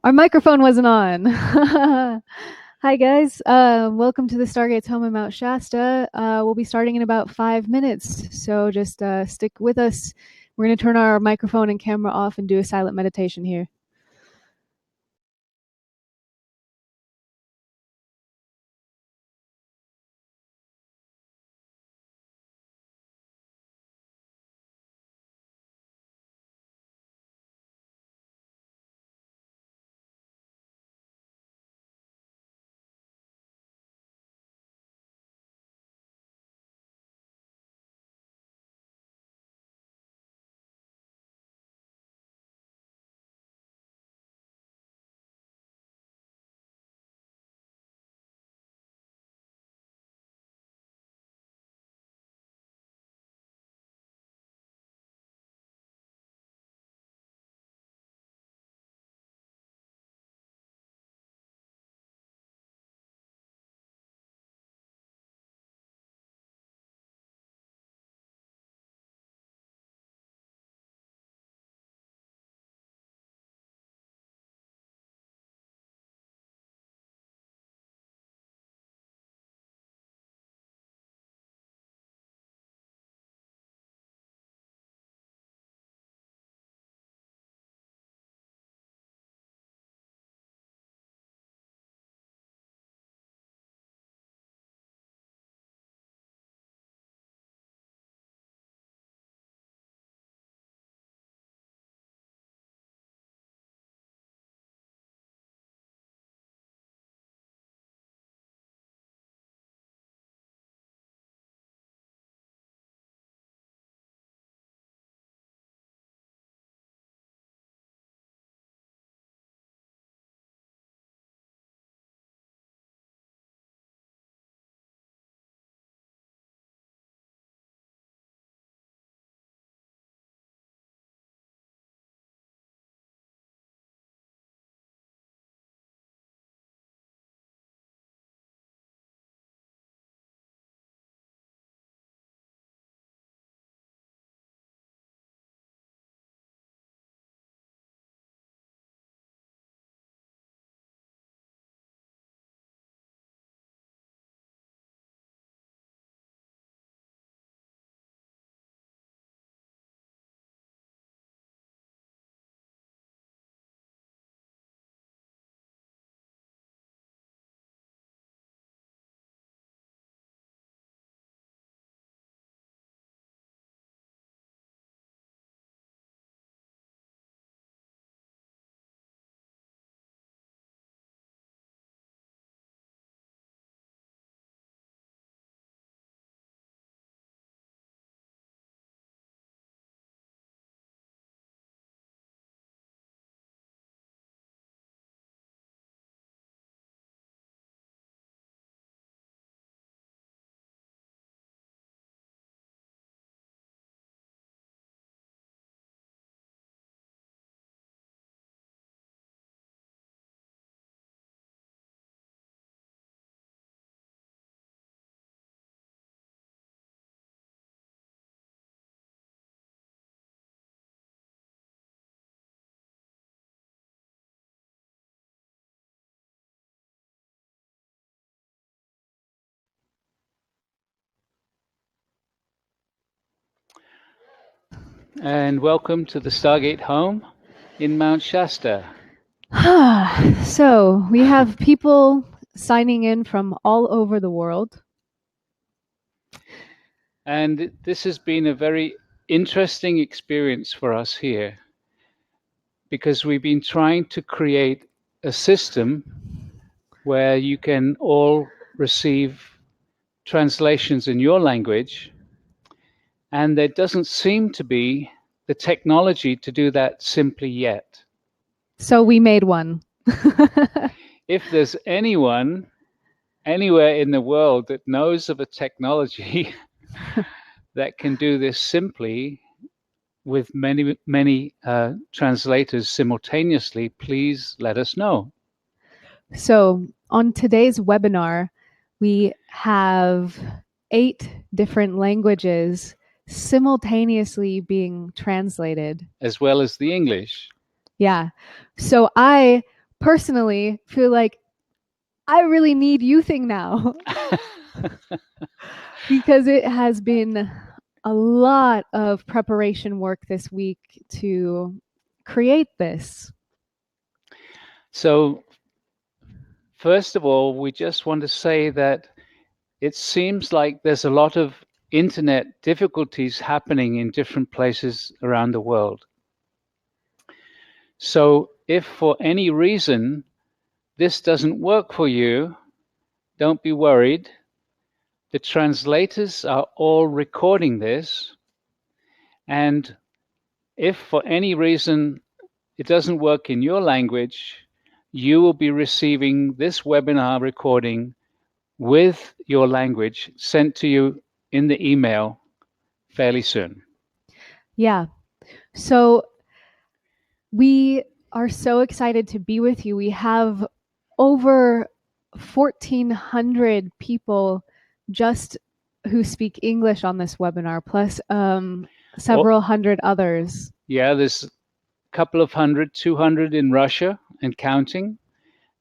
Our microphone wasn't on. Hi, guys. Welcome to the Stargate's home in Mount Shasta. We'll be starting in about 5 minutes, so just stick with us. We're going to turn our microphone and camera off and do a silent meditation here. And welcome to the Stargate home in Mount Shasta. So we have people signing in from all over the world. And this has been a very interesting experience for us here because we've been trying to create a system where you can all receive translations in your language, and there doesn't seem to be the technology to do that simply yet. So we made one. If there's anyone anywhere in the world that knows of a technology that can do this simply with many translators simultaneously, please let us know. So on today's webinar, we have 8 different languages simultaneously being translated. As well as the English. Yeah. So I personally feel like I really need youthing now because it has been a lot of preparation work this week to create this. So, first of all, we just want to say that it seems like there's a lot of internet difficulties happening in different places around the world. So, if for any reason this doesn't work for you, don't be worried. The translators are all recording this, and if for any reason it doesn't work in your language, you will be receiving this webinar recording with your language sent to you in the email fairly soon. Yeah. So we are so excited to be with you. We have over 1,400 people just who speak English on this webinar, plus several hundred others. Yeah, there's a couple of hundred, 200 in Russia and counting.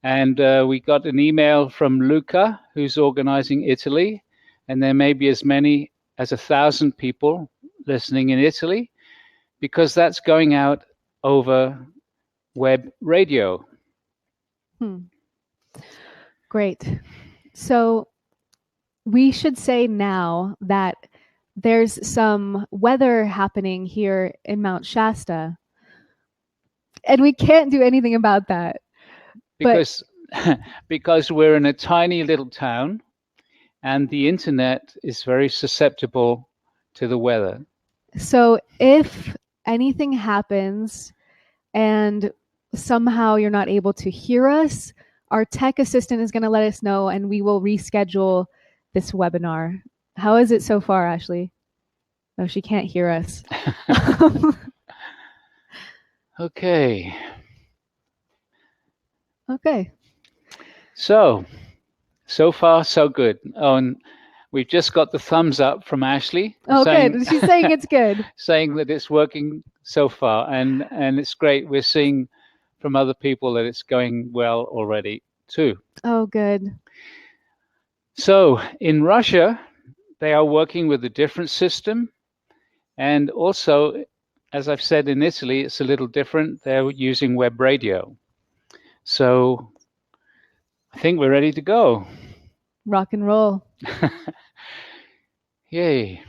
And we got an email from Luca, who's organizing Italy, and there may be as many as 1,000 people listening in Italy, because that's going out over web radio. Great. So we should say now that there's some weather happening here in Mount Shasta, and we can't do anything about that. Because because we're in a tiny little town and the internet is very susceptible to the weather. So if anything happens and somehow you're not able to hear us, our tech assistant is going to let us know and we will reschedule this webinar. How is it so far, Ashley? Oh, she can't hear us. Okay. Okay. So far, so good. Oh, and we've just got the thumbs up from Ashley. Oh, saying, good. She's saying it's good. saying that it's working so far, and it's great. We're seeing from other people that it's going well already too. Oh, good. So in Russia, they are working with a different system, and also, as I've said, in Italy, it's a little different. They're using web radio. So I think we're ready to go. Rock and roll. Yay.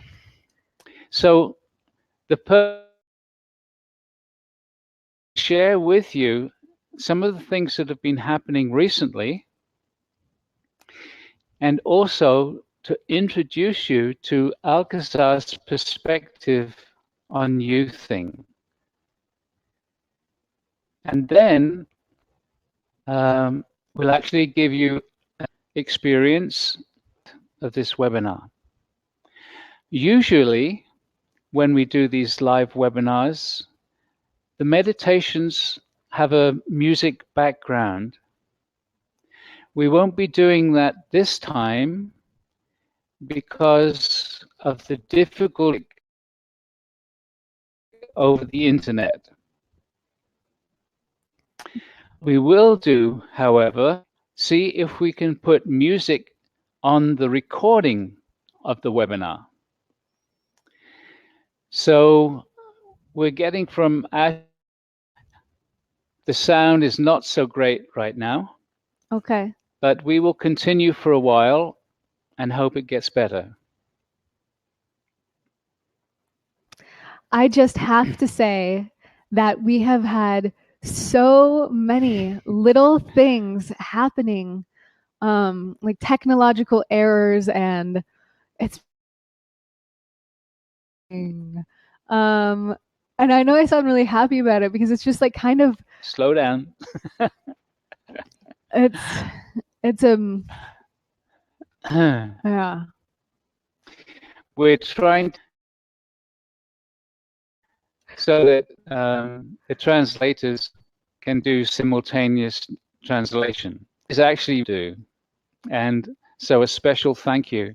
So the share with you some of the things that have been happening recently, and also to introduce you to Alcazar's perspective on youthing. And then we'll actually give you experience of this webinar. Usually, when we do these live webinars, the meditations have a music background. We won't be doing that this time because of the difficulty over the internet. We will do, however, see if we can put music on the recording of the webinar. So we're getting from the sound is not so great right now. Okay. But we will continue for a while and hope it gets better. I just have to say that we have had so many little things happening, like technological errors, and it's and I know I sound really happy about it because it's just like kind of slow down. it's yeah. We're trying so that the translators can do simultaneous translation. Is actually do, and so a special thank you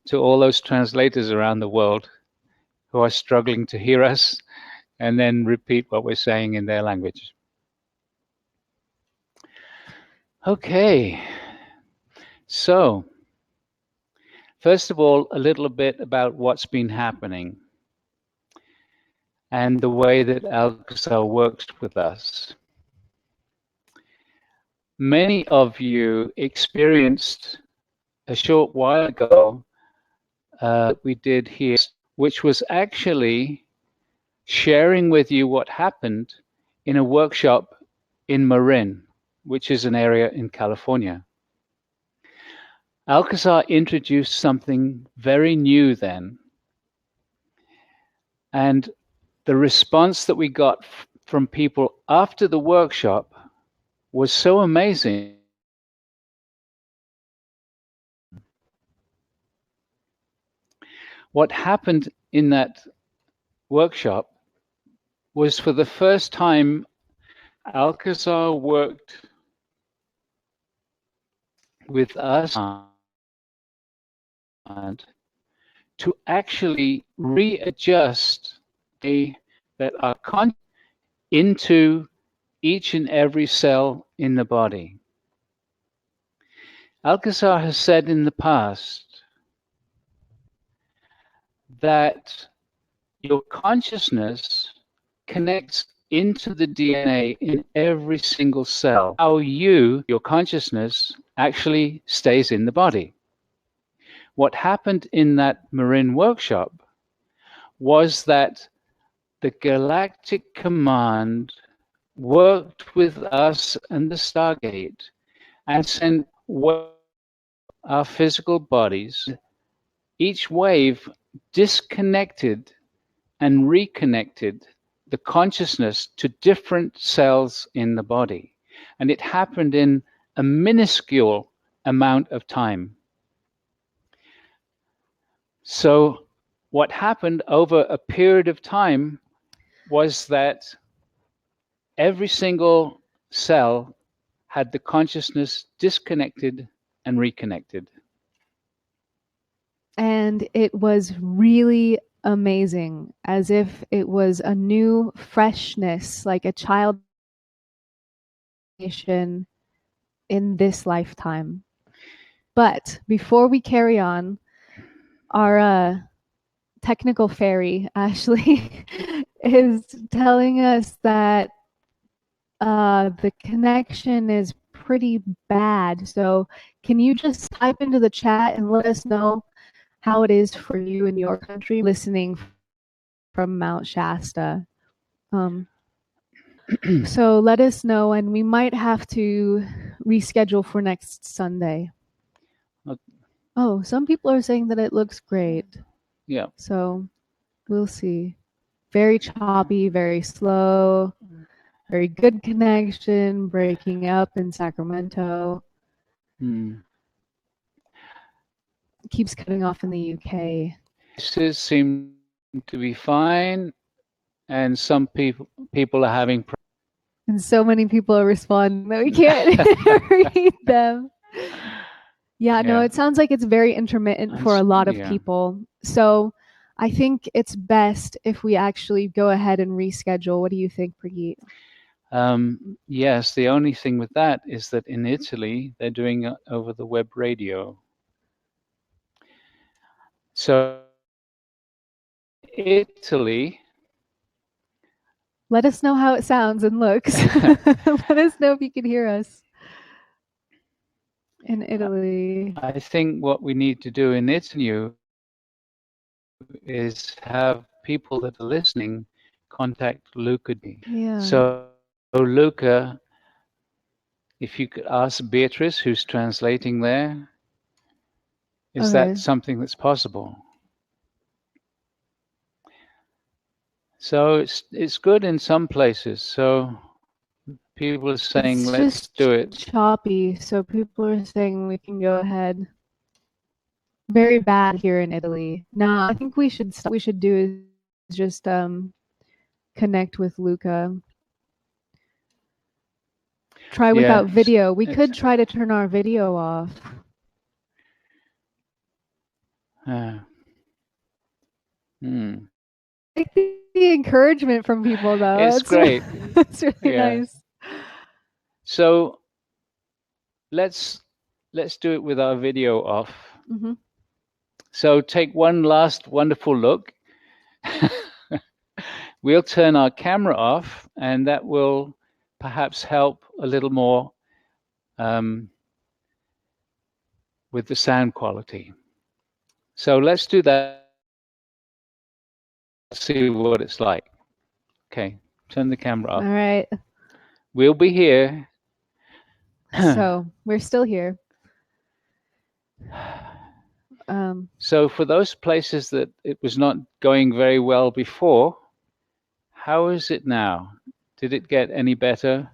to all those translators around the world who are struggling to hear us and then repeat what we're saying in their language. Okay, so first of all, a little bit about what's been happening and the way that Alcazar works with us. Many of you experienced a short while ago we did here, which was actually sharing with you what happened in a workshop in Marin, which is an area in California. Alcazar introduced something very new then, and the response that we got from people after the workshop was so amazing. What happened in that workshop was for the first time, Alcazar worked with us to actually readjust that are into each and every cell in the body. Alcazar has said in the past that your consciousness connects into the DNA in every single cell. How your consciousness, actually stays in the body. What happened in that Marin workshop was that the Galactic Command worked with us and the Stargate and sent our physical bodies. Each wave disconnected and reconnected the consciousness to different cells in the body. And it happened in a minuscule amount of time. So, what happened over a period of time was that every single cell had the consciousness disconnected and reconnected. And it was really amazing, as if it was a new freshness, like a child in this lifetime. But before we carry on, our technical fairy, Ashley, is telling us that the connection is pretty bad. So can you just type into the chat and let us know how it is for you in your country listening from Mount Shasta? So let us know, and we might have to reschedule for next Sunday. Oh, some people are saying that it looks great. Yeah. So we'll see. Very choppy, very slow, very good connection, breaking up in Sacramento. Keeps cutting off in the UK. Places seem to be fine, and some people are having. And so many people are responding that we can't read them. Yeah, no, it sounds like it's very intermittent for a lot of people. So I think it's best if we actually go ahead and reschedule. What do you think, Prageet? Yes, the only thing with that is that in Italy, they're doing it over the web radio. So, Italy. Let us know how it sounds and looks. Let us know if you can hear us in Italy. I think what we need to do in Italy is have people that are listening contact Luca. Yeah. So, Luca, if you could ask Beatrice, who's translating there, is that something that's possible? So it's good in some places. So people are saying, it's let's do it. Choppy, so people are saying we can go ahead. Very bad here in Italy. No, I think we should stop. What we should do is just connect with Luca. Try without video. We could try to turn our video off. I like the encouragement from people, though. It's great. It's really nice. So let's do it with our video off. Mm-hmm. So take one last wonderful look. We'll turn our camera off, and that will perhaps help a little more um, with the sound quality. So let's do that. See what it's like. Okay, turn the camera All off. right. We'll be here. So we're still here. So for those places that it was not going very well before, how is it now? Did it get any better?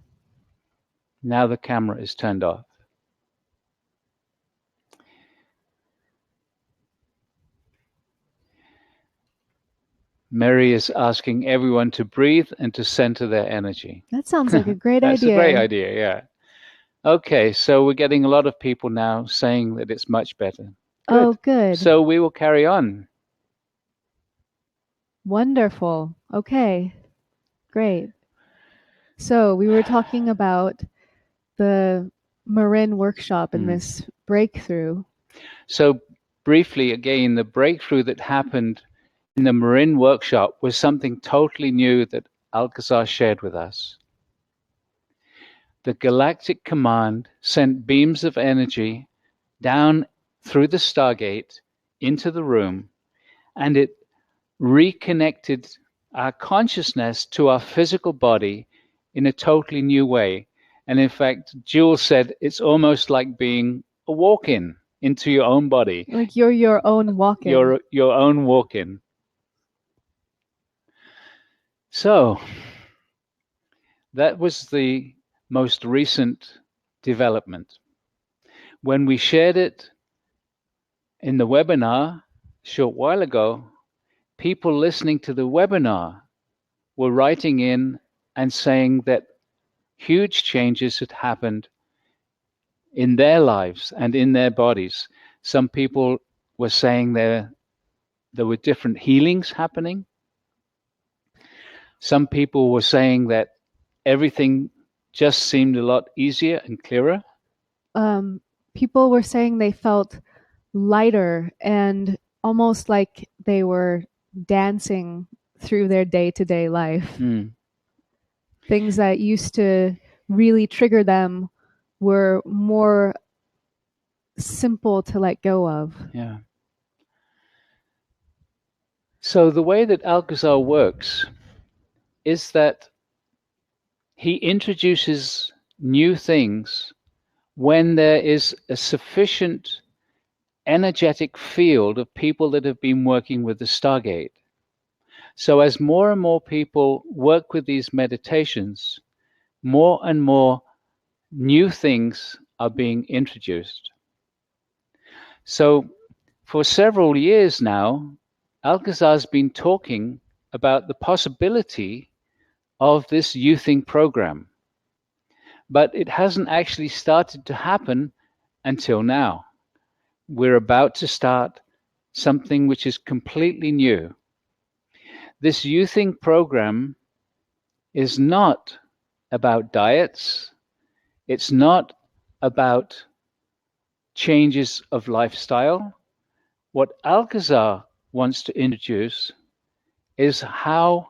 Now the camera is turned off. Mary is asking everyone to breathe and to center their energy. That sounds like a great That's idea. a great idea, yeah. Okay, so we're getting a lot of people now saying that it's much better. Good. Oh, good. So we will carry on. Wonderful. Okay. Great. So we were talking about the Marin workshop and this breakthrough. So briefly, again, the breakthrough that happened in the Marin workshop was something totally new that Alcazar shared with us. The Galactic Command sent beams of energy down through the Stargate into the room, and it reconnected our consciousness to our physical body in a totally new way. And in fact, Jules said it's almost like being a walk-in into your own body. Like you're your own walk-in. Your own walk-in. So that was the most recent development. When we shared it in the webinar a short while ago, people listening to the webinar were writing in and saying that huge changes had happened in their lives and in their bodies. Some people were saying there were different healings happening. Some people were saying that everything just seemed a lot easier and clearer. People were saying they felt lighter and almost like they were dancing through their day-to-day life. Things that used to really trigger them were more simple to let go of. Yeah. So the way that Alcazar works is that he introduces new things when there is a sufficient energetic field of people that have been working with the Stargate. So as more and more people work with these meditations, more and more new things are being introduced. So for several years now, Alcazar's been talking about the possibility of this youthing program, but it hasn't actually started to happen until now. We're about to start something which is completely new. This youthing program is not about diets. It's not about changes of lifestyle. What Alcazar wants to introduce is how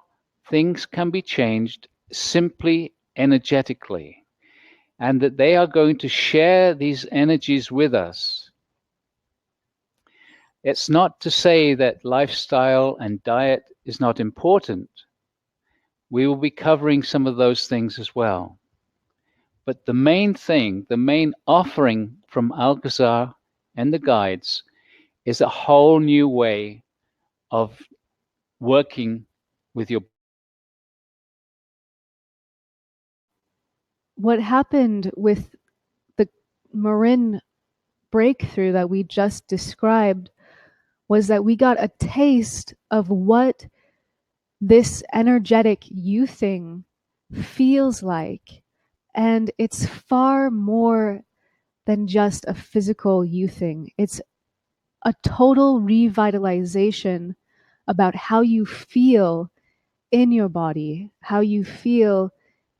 things can be changed simply energetically, and that they are going to share these energies with us. It's not to say that lifestyle and diet is not important. We will be covering some of those things as well. But the main thing, the main offering from Alcazar and the guides is a whole new way of working with your. What happened with the Marin breakthrough that we just described was that we got a taste of what this energetic youthing feels like. And it's far more than just a physical youthing. It's a total revitalization about how you feel in your body, how you feel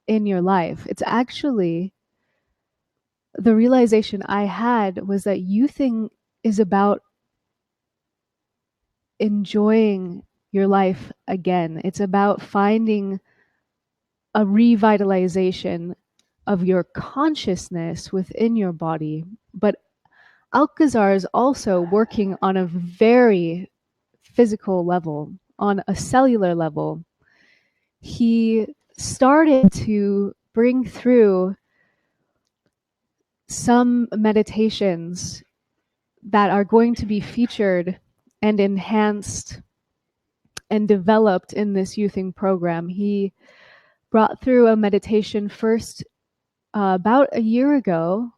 in your life. It's actually the realization I had was that youthing is about enjoying your life again. It's about finding a revitalization of your consciousness within your body. But Alcazar is also working on a very physical level, on a cellular level. He started to bring through some meditations that are going to be featured and enhanced and developed in this youthing program. He brought through a meditation first about a year ago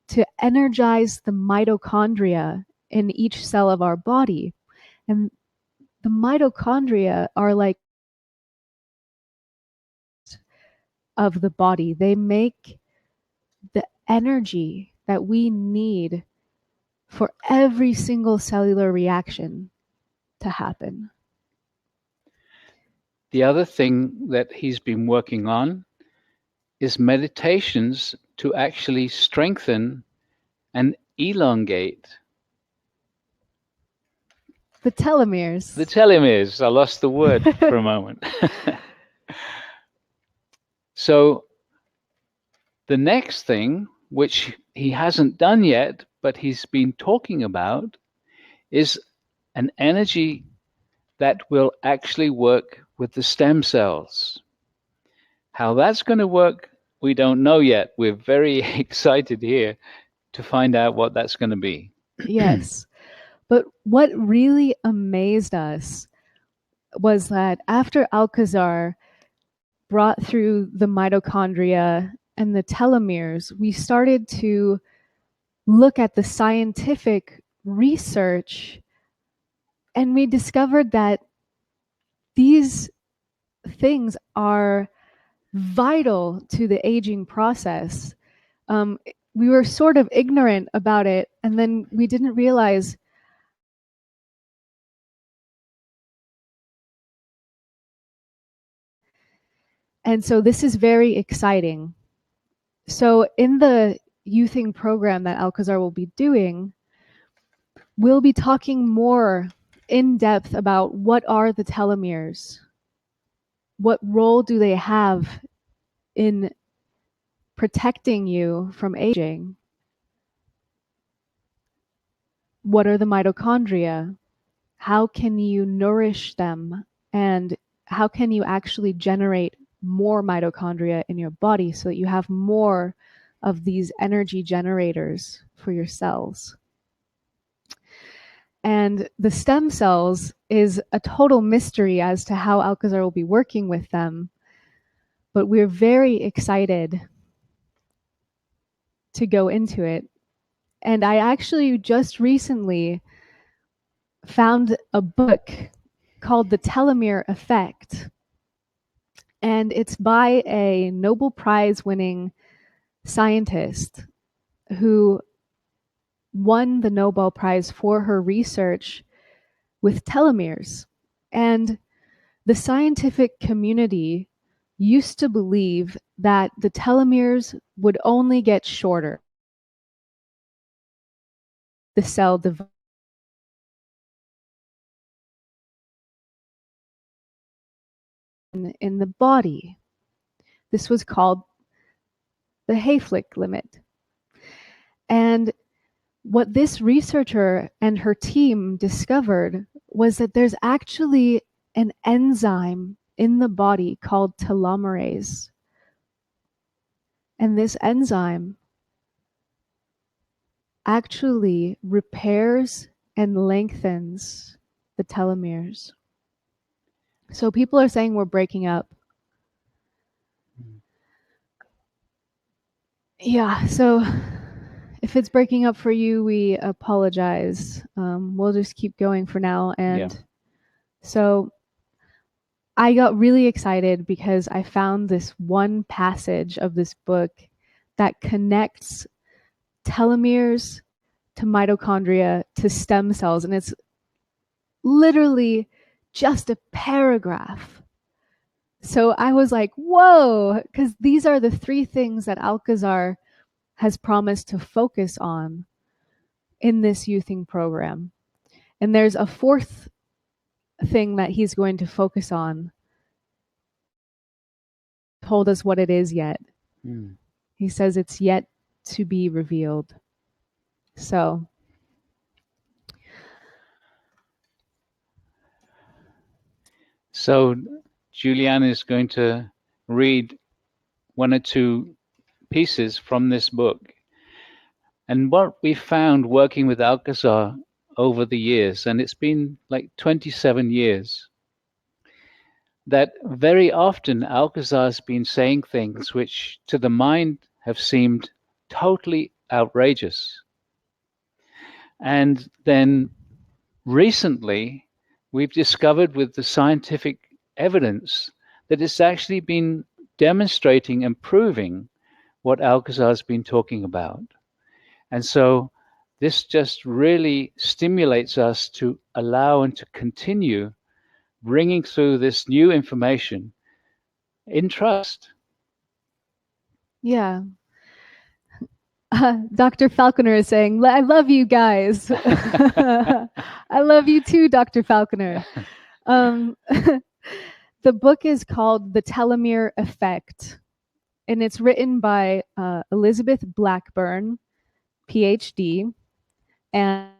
to energize the mitochondria in each cell of our body. And the mitochondria are like of the body. They make the energy that we need for every single cellular reaction to happen. The other thing that he's been working on is meditations to actually strengthen and elongate The telomeres. the telomeres. I lost the word for a moment. So the next thing, which he hasn't done yet, but he's been talking about, is an energy that will actually work with the stem cells. How that's going to work, we don't know yet. We're very excited here to find out what that's going to be. Yes. But what really amazed us was that after Alcazar brought through the mitochondria and the telomeres, we started to look at the scientific research, and we discovered that these things are vital to the aging process. We were sort of ignorant about it, and then we didn't realize and so this is very exciting. So in the youthing program that Alcazar will be doing, we'll be talking more in depth about what are the telomeres, what role do they have in protecting you from aging, what are the mitochondria, how can you nourish them, and how can you actually generate more mitochondria in your body so that you have more of these energy generators for your cells. And the stem cells is a total mystery as to how Alcazar will be working with them, but we're very excited to go into it. And I actually just recently found a book called The Telomere Effect. And it's by a Nobel Prize winning scientist who won the Nobel Prize for her research with telomeres. And the scientific community used to believe that the telomeres would only get shorter. The cell divides in the body. This was called the Hayflick limit. And what this researcher and her team discovered was that there's actually an enzyme in the body called telomerase. And this enzyme actually repairs and lengthens the telomeres. So people are saying we're breaking up. Yeah, so if it's breaking up for you, we apologize. We'll just keep going for now. And so I got really excited because I found this one passage of this book that connects telomeres to mitochondria to stem cells. And it's literally just a paragraph. So I was like, whoa, because these are the three things that Alcazar has promised to focus on in this youthing program. And there's a fourth thing that he's going to focus on. Told us what it is yet. He says it's yet to be revealed. So Juliana is going to read one or two pieces from this book. And what we found working with Alcazar over the years, and it's been like 27 years, that very often Alcazar's been saying things which to the mind have seemed totally outrageous. And then recently, we've discovered with the scientific evidence that it's actually been demonstrating and proving what Alcazar's been talking about. And so this just really stimulates us to allow and to continue bringing through this new information in trust. yeah. Dr. Falconer is saying, I love you guys. I love you too, Dr. Falconer. The book is called The Telomere Effect, and it's written by Elizabeth Blackburn, PhD, and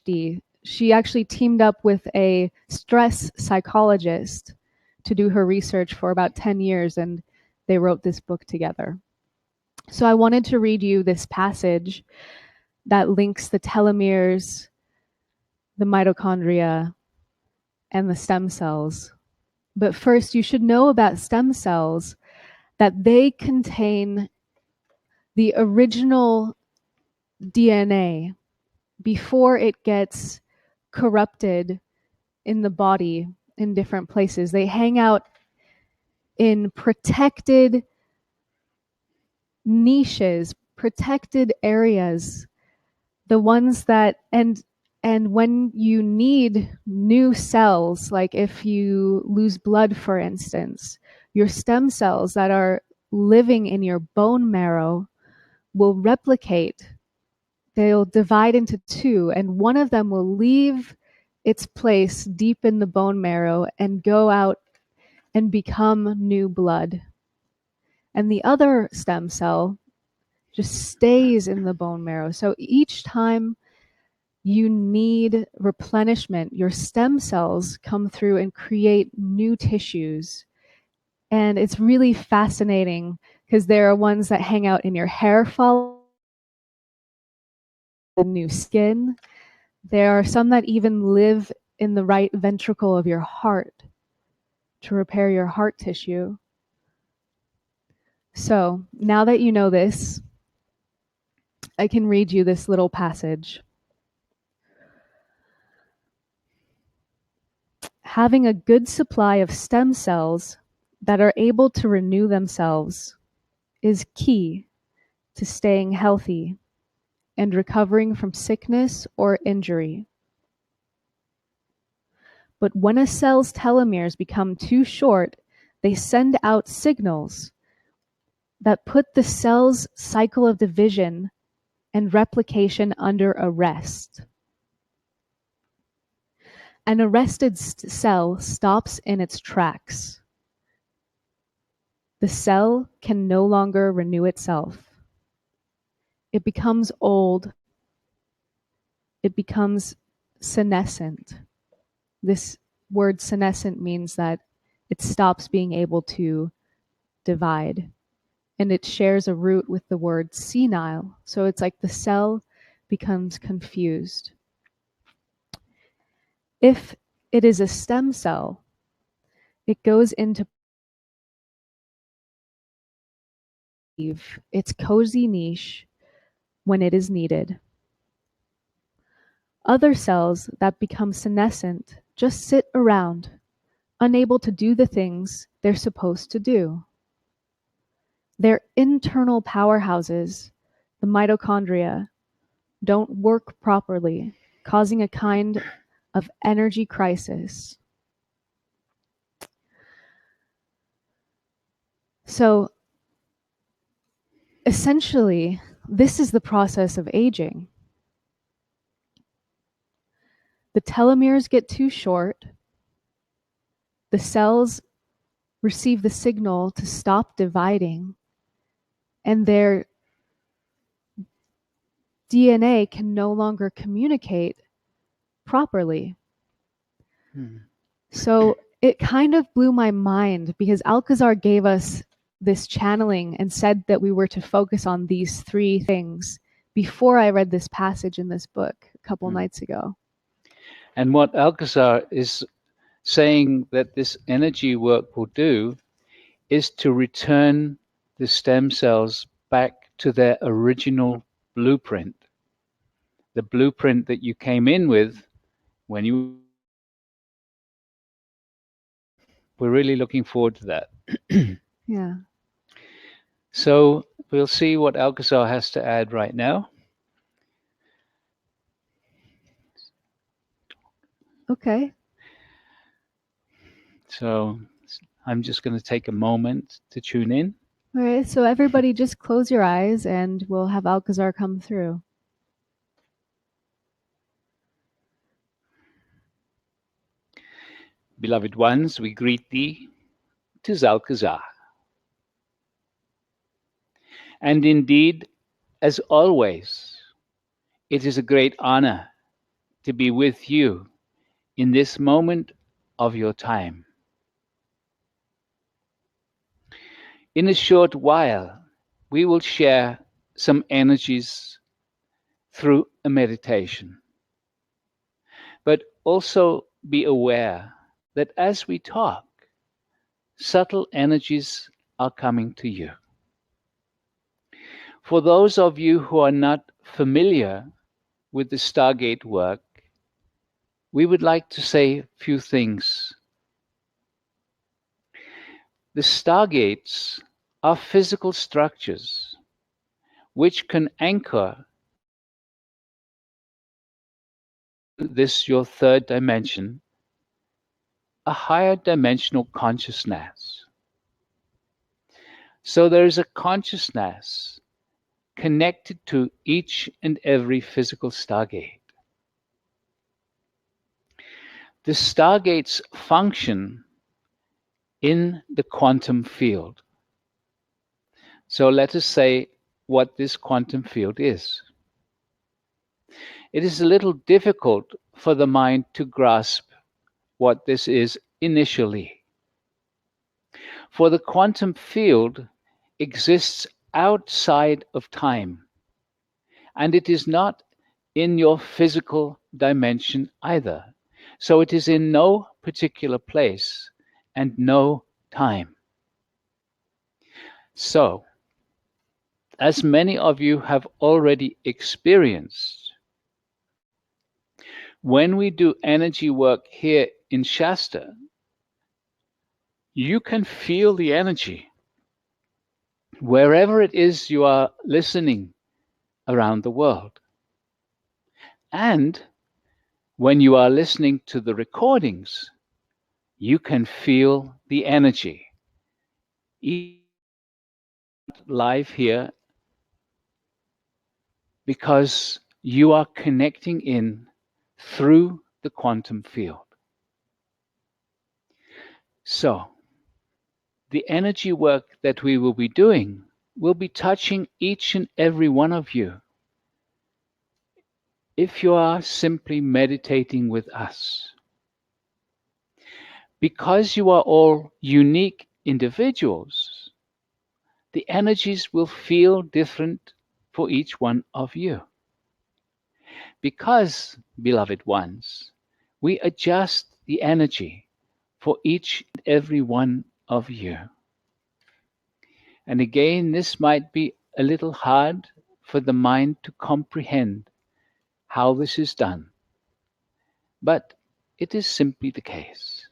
she actually teamed up with a stress psychologist to do her research for about 10 years, and they wrote this book together. So I wanted to read you this passage that links the telomeres, the mitochondria, and the stem cells. But first, you should know about stem cells that they contain the original DNA before it gets corrupted in the body in different places. They hang out in protected niches, protected areas, the ones that and when you need new cells, like if you lose blood, for instance, your stem cells that are living in your bone marrow will replicate. They'll divide into two, and one of them will leave its place deep in the bone marrow and go out and become new blood. And the other stem cell just stays in the bone marrow. So each time you need replenishment, your stem cells come through and create new tissues. And it's really fascinating because there are ones that hang out in your hair follicles, new skin. There are some that even live in the right ventricle of your heart to repair your heart tissue. So now that you know this, I can read you this little passage. Having a good supply of stem cells that are able to renew themselves is key to staying healthy and recovering from sickness or injury. But when a cell's telomeres become too short, they send out signals that put the cell's cycle of division and replication under arrest. An arrested cell stops in its tracks. The cell can no longer renew itself. It becomes old. It becomes senescent. This word senescent means that it stops being able to divide. And it shares a root with the word senile. So it's like the cell becomes confused. If it is a stem cell, it goes into its cozy niche when it is needed. Other cells that become senescent just sit around, unable to do the things they're supposed to do. Their internal powerhouses, the mitochondria, don't work properly, causing a kind of energy crisis. So essentially, this is the process of aging. The telomeres get too short, the cells receive the signal to stop dividing, and their DNA can no longer communicate properly. So it kind of blew my mind because Alcazar gave us this channeling and said that we were to focus on these three things before I read this passage in this book a couple nights ago. And what Alcazar is saying that this energy work will do is to return the stem cells back to their original blueprint, the blueprint that you came in with when you. We're really looking forward to that. Yeah. So we'll see what Alcazar has to add right now. Okay. So I'm just going to take a moment to tune in. All right. So everybody just close your eyes and we'll have Alcazar come through. Beloved ones, we greet thee, 'tis Alcazar. And indeed, as always, it is a great honor to be with you in this moment of your time. In a short while, we will share some energies through a meditation. But also be aware that as we talk, subtle energies are coming to you. For those of you who are not familiar with the Stargate work, we would like to say a few things. The Stargates are physical structures which can anchor this, your third dimension, a higher dimensional consciousness. So there is a consciousness connected to each and every physical Stargate. The Stargates function in the quantum field. So let us say what this quantum field is. It is a little difficult for the mind to grasp what this is initially. For the quantum field exists outside of time, and it is not in your physical dimension either. So it is in no particular place and no time. So, as many of you have already experienced, when we do energy work here in Shasta, you can feel the energy wherever it is you are listening around the world. And when you are listening to the recordings, you can feel the energy. Live here because you are connecting in through the quantum field. So, the energy work that we will be doing will be touching each and every one of you if you are simply meditating with us. Because you are all unique individuals, the energies will feel different for each one of you. Because, beloved ones, we adjust the energy for each and every one of you. And again, this might be a little hard for the mind to comprehend how this is done, but it is simply the case.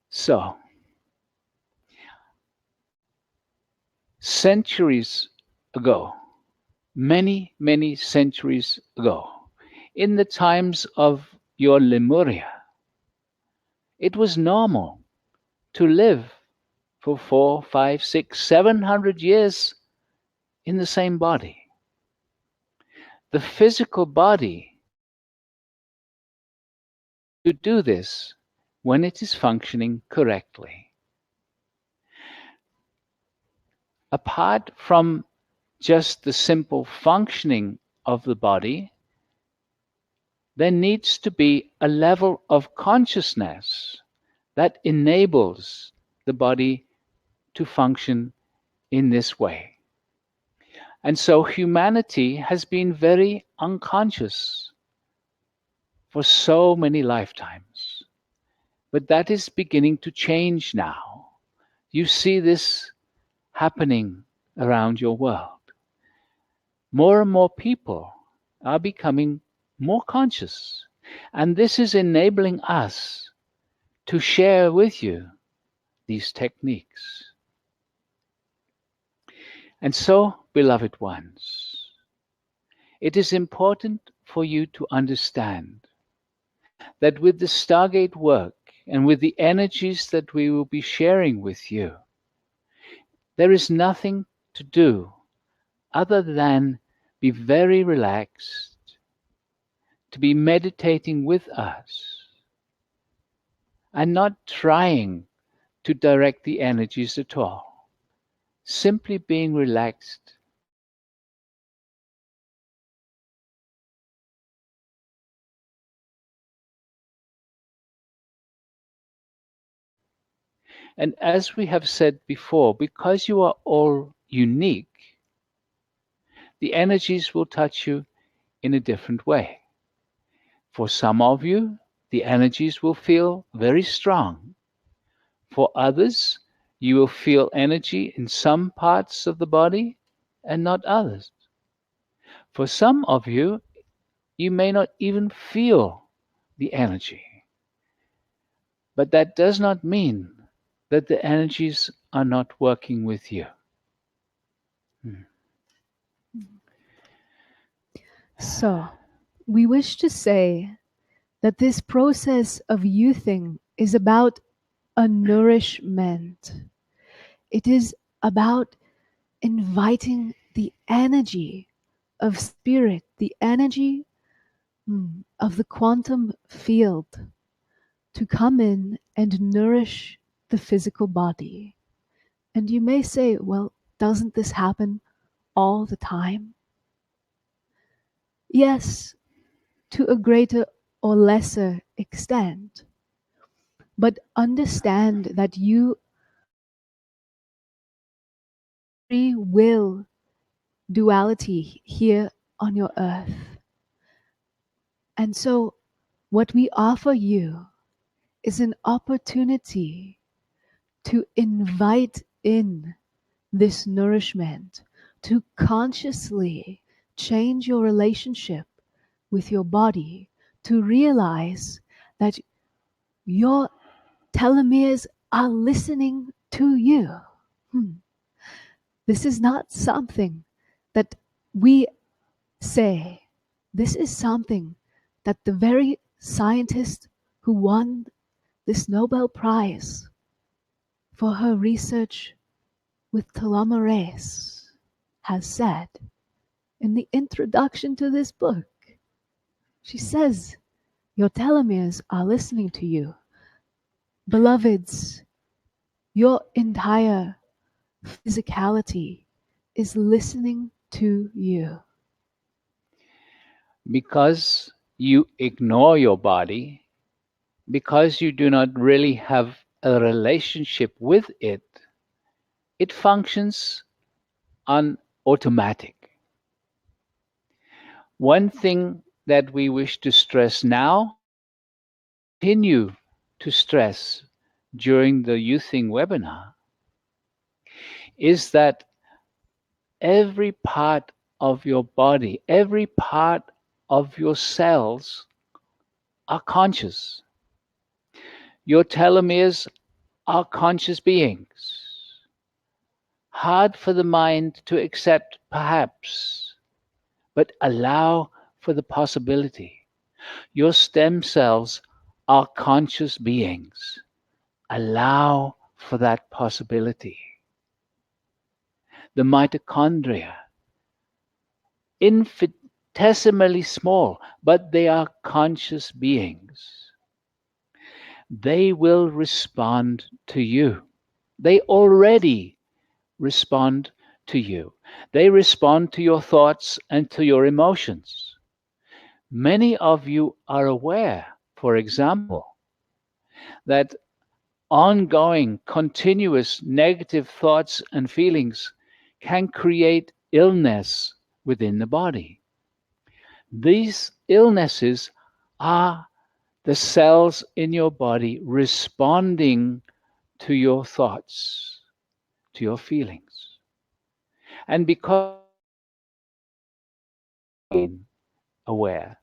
So, centuries ago, many, many centuries ago, in the times of your Lemuria, it was normal to live for 4, 5, 6, 700 years in the same body. The physical body to do this when it is functioning correctly. Apart from just the simple functioning of the body, there needs to be a level of consciousness that enables the body to function in this way. And so humanity has been very unconscious for so many lifetimes. But that is beginning to change now. You see this happening around your world. More and more people are becoming more conscious. And this is enabling us to share with you these techniques. And so, beloved ones, it is important for you to understand that with the Stargate work and with the energies that we will be sharing with you, there is nothing to do other than be very relaxed, to be meditating with us, and not trying to direct the energies at all. Simply being relaxed. And as we have said before, because you are all unique, the energies will touch you in a different way. For some of you, the energies will feel very strong. For others, you will feel energy in some parts of the body and not others. For some of you, you may not even feel the energy. But that does not mean that the energies are not working with you. Hmm. So, we wish to say that this process of youthing is about a nourishment. It is about inviting the energy of spirit, the energy of the quantum field to come in and nourish the physical body. And you may say, well, doesn't this happen all the time? Yes, to a greater or lesser extent. But understand that you free will duality here on your earth. And so what we offer you is an opportunity to invite in this nourishment, to consciously change your relationship with your body, to realize that your telomeres are listening to you. This is not something that we say. This is something that the very scientist who won this Nobel Prize for her research with telomerase has said in the introduction to this book. She says, your telomeres are listening to you. Beloveds, your entire physicality is listening to you. Because you ignore your body, because you do not really have a relationship with it, it functions on automatic. One thing that we wish to stress now, continue to stress during the youthing webinar, is that every part of your body, every part of your cells are conscious. Your telomeres are conscious beings. Hard for the mind to accept, perhaps, but allow for the possibility. Your stem cells are conscious beings. Allow for that possibility. The mitochondria, infinitesimally small, but they are conscious beings. They will respond to you. They already respond to you. They respond to your thoughts and to your emotions. Many of you are aware, for example, that ongoing, continuous negative thoughts and feelings can create illness within the body. These illnesses are the cells in your body responding to your thoughts, to your feelings. And because being aware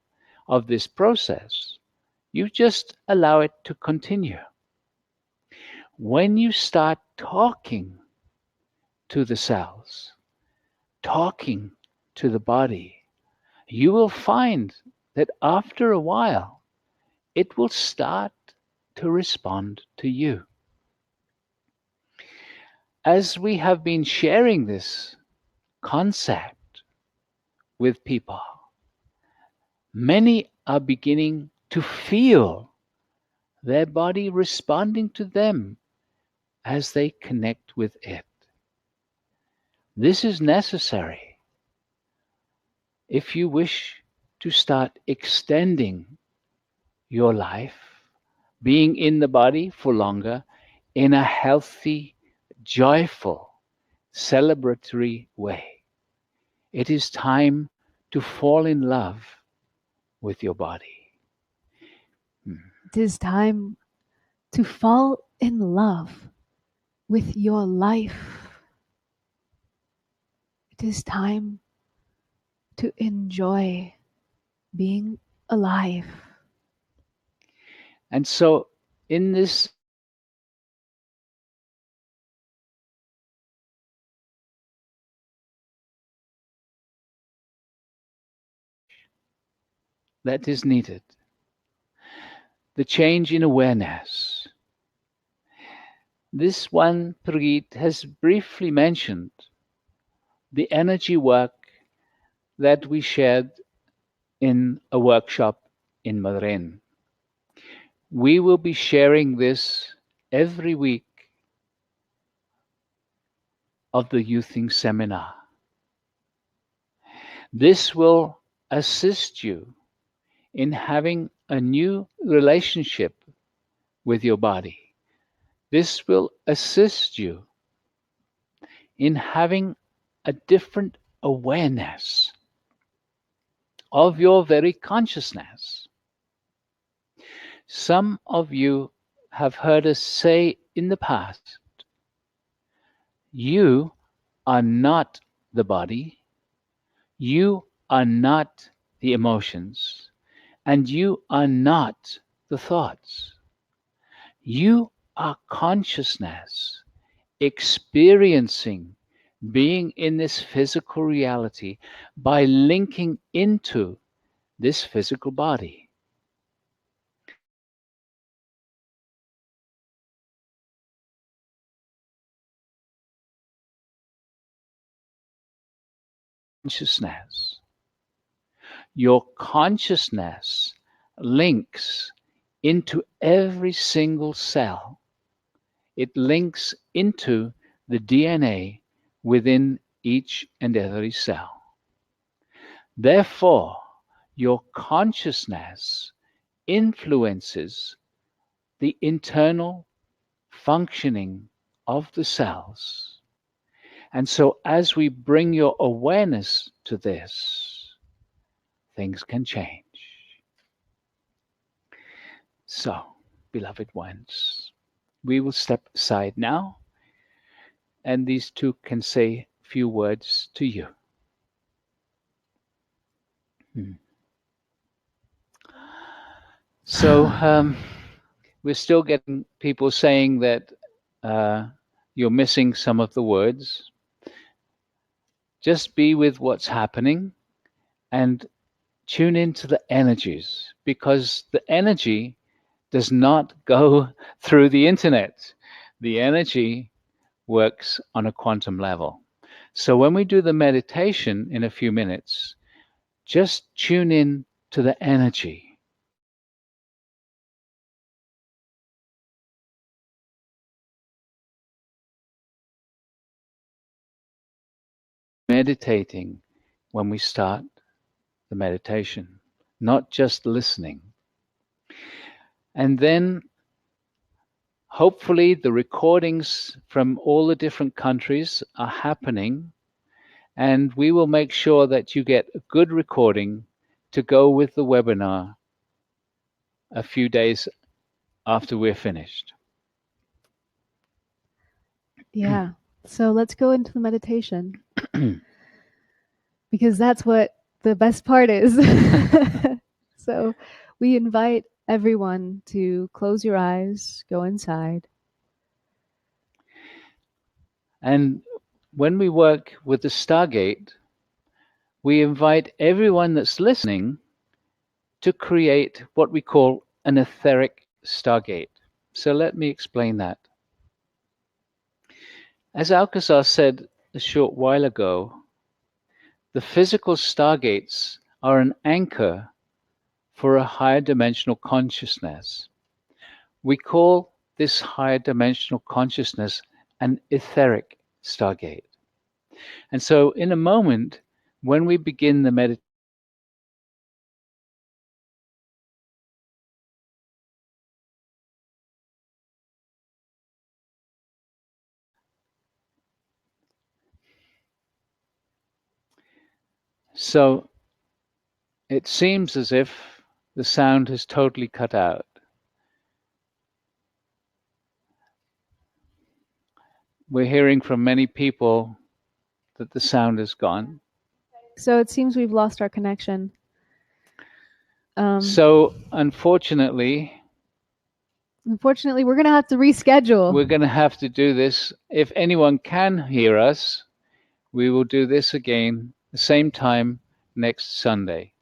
of this process, you just allow it to continue. When you start talking to the cells, talking to the body, you will find that after a while, it will start to respond to you. As we have been sharing this concept with people, many are beginning to feel their body responding to them as they connect with it. This is necessary if you wish to start extending your life, being in the body for longer in a healthy, joyful, celebratory way. It is time to fall in love with your body. It is time to fall in love with your life. It is time to enjoy being alive. And so, in this that is needed, the change in awareness. This one, Preet, has briefly mentioned the energy work that we shared in a workshop in Madrid. We will be sharing this every week of the Youthing Seminar. This will assist you in having a new relationship with your body. This will assist you in having a different awareness of your very consciousness. Some of you have heard us say in the past, you are not the body, you are not the emotions, and you are not the thoughts. You are consciousness, experiencing being in this physical reality by linking into this physical body. Consciousness. Your consciousness links into every single cell. It links into the DNA within each and every cell. Therefore, your consciousness influences the internal functioning of the cells. And so, as we bring your awareness to this, things can change. So, beloved ones, we will step aside now, and these two can say a few words to you. Hmm. So, we're still getting people saying that you're missing some of the words. Just be with what's happening and tune into the energies, because the energy does not go through the internet. The energy works on a quantum level. So when we do the meditation in a few minutes, just tune in to the energy. Meditating when we start the meditation, not just listening. And then hopefully the recordings from all the different countries are happening, and we will make sure that you get a good recording to go with the webinar a few days after we're finished. Yeah. So let's go into the meditation because that's what the best part is. So we invite everyone to close your eyes, go inside. And when we work with the Stargate, we invite everyone that's listening to create what we call an etheric Stargate. So let me explain that. As Alcazar said a short while ago, the physical stargates are an anchor for a higher dimensional consciousness. We call this higher dimensional consciousness an etheric stargate. And so, in a moment, when we begin the meditation, so it seems as if the sound has totally cut out. We're hearing from many people that the sound is gone. So it seems we've lost our connection. So, unfortunately, We're going to have to reschedule. we're going to have to do this. If anyone can hear us, we will do this again the same time next Sunday.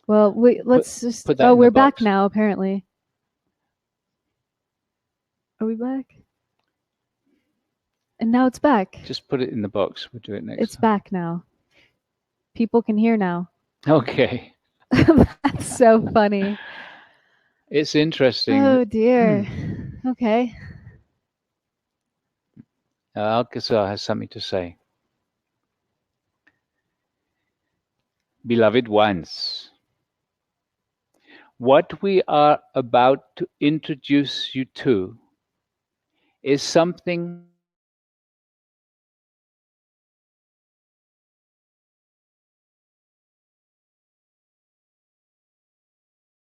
Well, let's just. Put that in the We're back box. now, apparently. Are we back? And now it's back. Just put it in the box. We'll do it next It's time. back now. People can hear now. Okay. That's so funny. It's interesting. Oh dear. Okay. Alcazar has something to say. Beloved ones, what we are about to introduce you to is something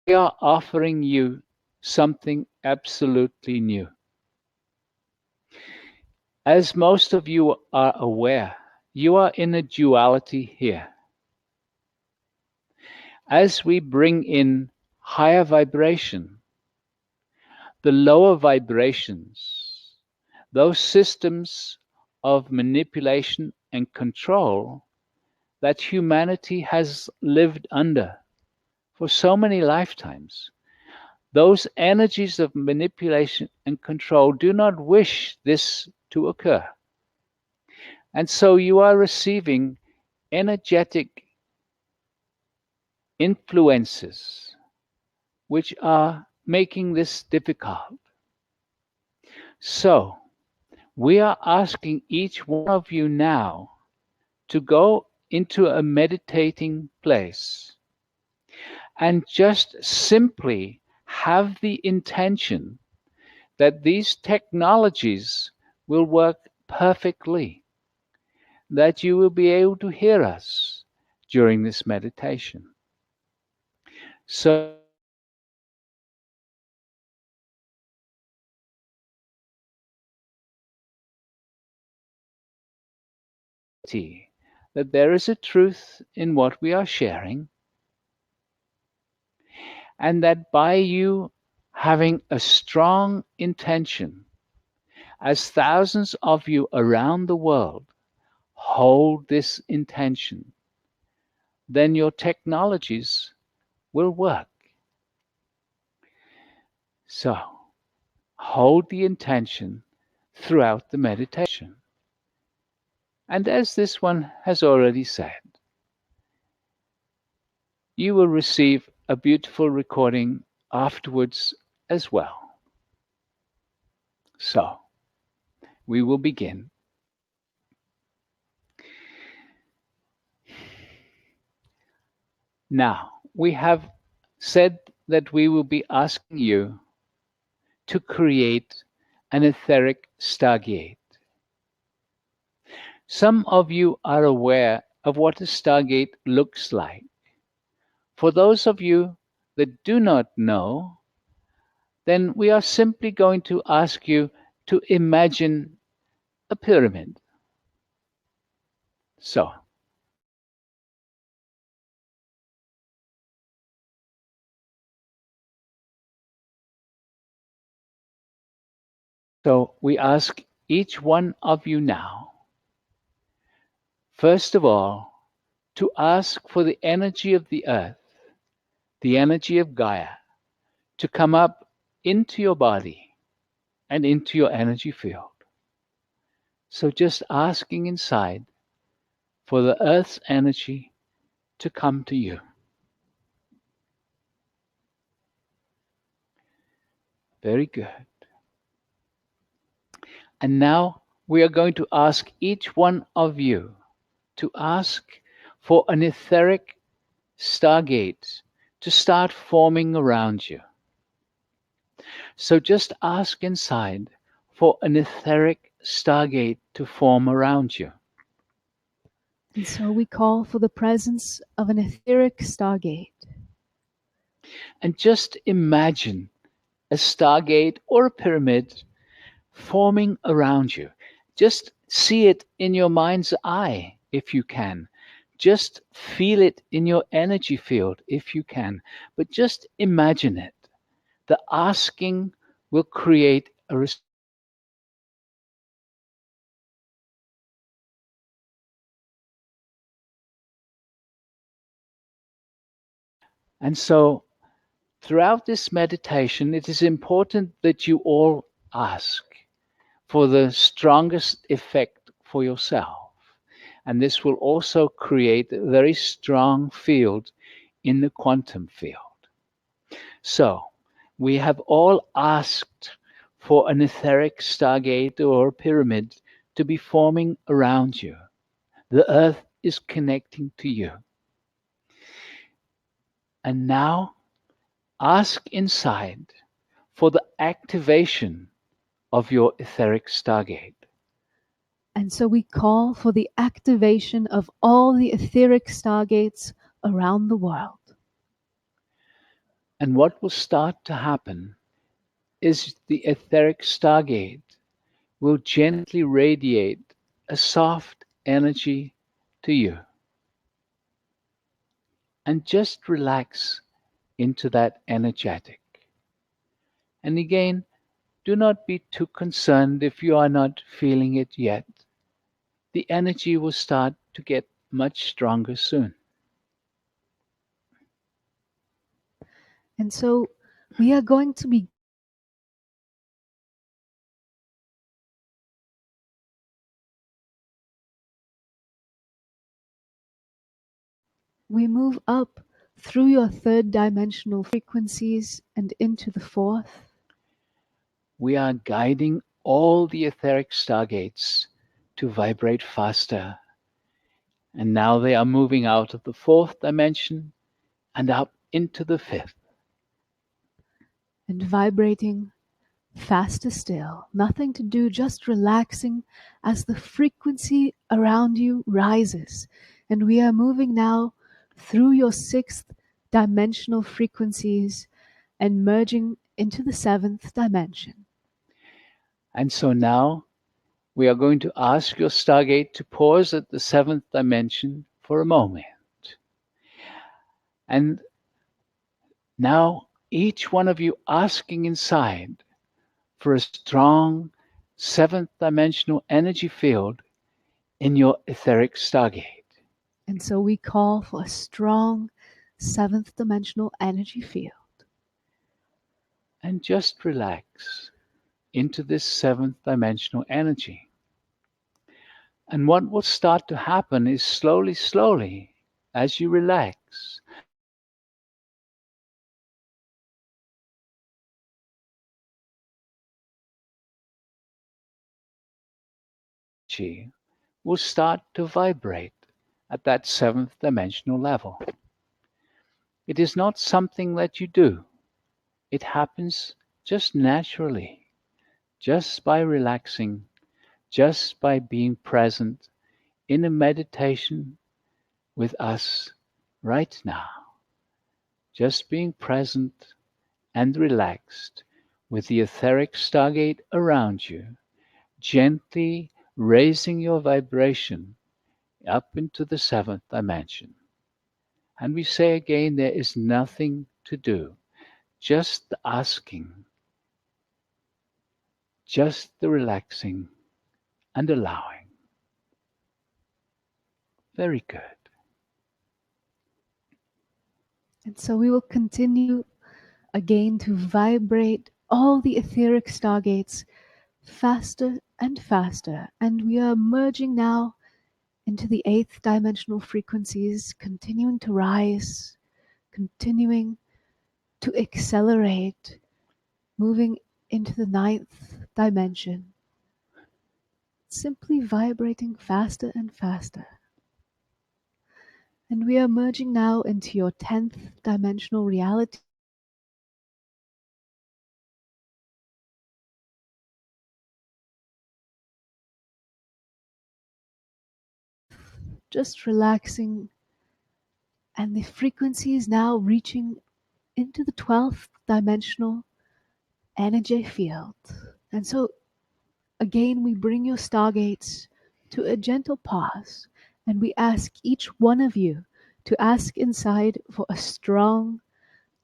we are offering you something absolutely new. As most of you are aware, you are in a duality here. As we bring in higher vibration, the lower vibrations, those systems of manipulation and control that humanity has lived under for so many lifetimes, those energies of manipulation and control do not wish this to occur. And so you are receiving energetic influences which are making this difficult. So we are asking each one of you now to go into a meditating place and just simply have the intention that these technologies will work perfectly, that you will be able to hear us during this meditation. So that there is a truth in what we are sharing, and that by you having a strong intention, as thousands of you around the world hold this intention, then your technologies will work. So hold the intention throughout the meditation. And as this one has already said, you will receive a beautiful recording afterwards as well. So, we will begin. Now, we have said that we will be asking you to create an etheric stargate. Some of you are aware of what a stargate looks like. For those of you that do not know, then we are simply going to ask you to imagine a pyramid. So, we ask each one of you now, first of all, to ask for the energy of the earth, the energy of Gaia, to come up into your body and into your energy field. So just asking inside for the earth's energy to come to you. Very good. And now we are going to ask each one of you to ask for an etheric stargate to start forming around you. So just ask inside for an etheric stargate to form around you. And so we call for the presence of an etheric stargate. And just imagine a stargate or a pyramid forming around you. Just see it in your mind's eye if you can. Just feel it in your energy field if you can. But just imagine it. The asking will create a response. And so throughout this meditation, it is important that you all ask for the strongest effect for yourself. And this will also create a very strong field in the quantum field. So, we have all asked for an etheric stargate or pyramid to be forming around you. The earth is connecting to you. And now ask inside for the activation of your etheric stargate. And so we call for the activation of all the etheric stargates around the world. And what will start to happen is the etheric stargate will gently radiate a soft energy to you. And just relax into that energetic. And again, do not be too concerned if you are not feeling it yet. The energy will start to get much stronger soon. And so we are going to be we move up through your third dimensional frequencies and into the fourth. We are guiding all the etheric stargates to vibrate faster. And now they are moving out of the fourth dimension and up into the fifth. And vibrating faster still. Nothing to do, just relaxing as the frequency around you rises. And we are moving now through your sixth dimensional frequencies and merging into the seventh dimension. And so now we are going to ask your stargate to pause at the seventh dimension for a moment. And now each one of you asking inside for a strong seventh dimensional energy field in your etheric stargate. And so we call for a strong seventh dimensional energy field. And just relax into this seventh dimensional energy. And what will start to happen is slowly, as you relax, energy will start to vibrate at that seventh dimensional level. It is not something that you do, it happens just naturally, just by relaxing, just by being present in a meditation with us right now. Just being present and relaxed with the etheric stargate around you, gently raising your vibration up into the seventh dimension. And we say again, there is nothing to do, just the asking, just the relaxing and allowing. Very good. And so we will continue again to vibrate all the etheric stargates faster and faster. And we are merging now into the eighth dimensional frequencies, continuing to rise, continuing to accelerate, moving into the ninth dimension, simply vibrating faster and faster. And we are merging now into your 10th dimensional reality. Just relaxing, and the frequency is now reaching into the 12th dimensional energy field. And so again, we bring your stargates to a gentle pause, and we ask each one of you to ask inside for a strong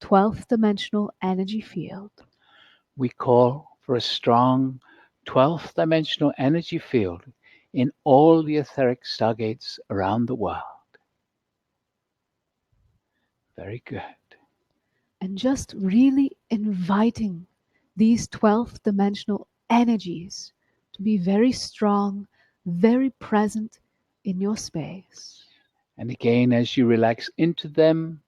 12th dimensional energy field. We call for a strong 12th dimensional energy field in all the etheric stargates around the world. Very good. And just really inviting these 12th dimensional energies to be very strong, very present in your space. And again, as you relax into them,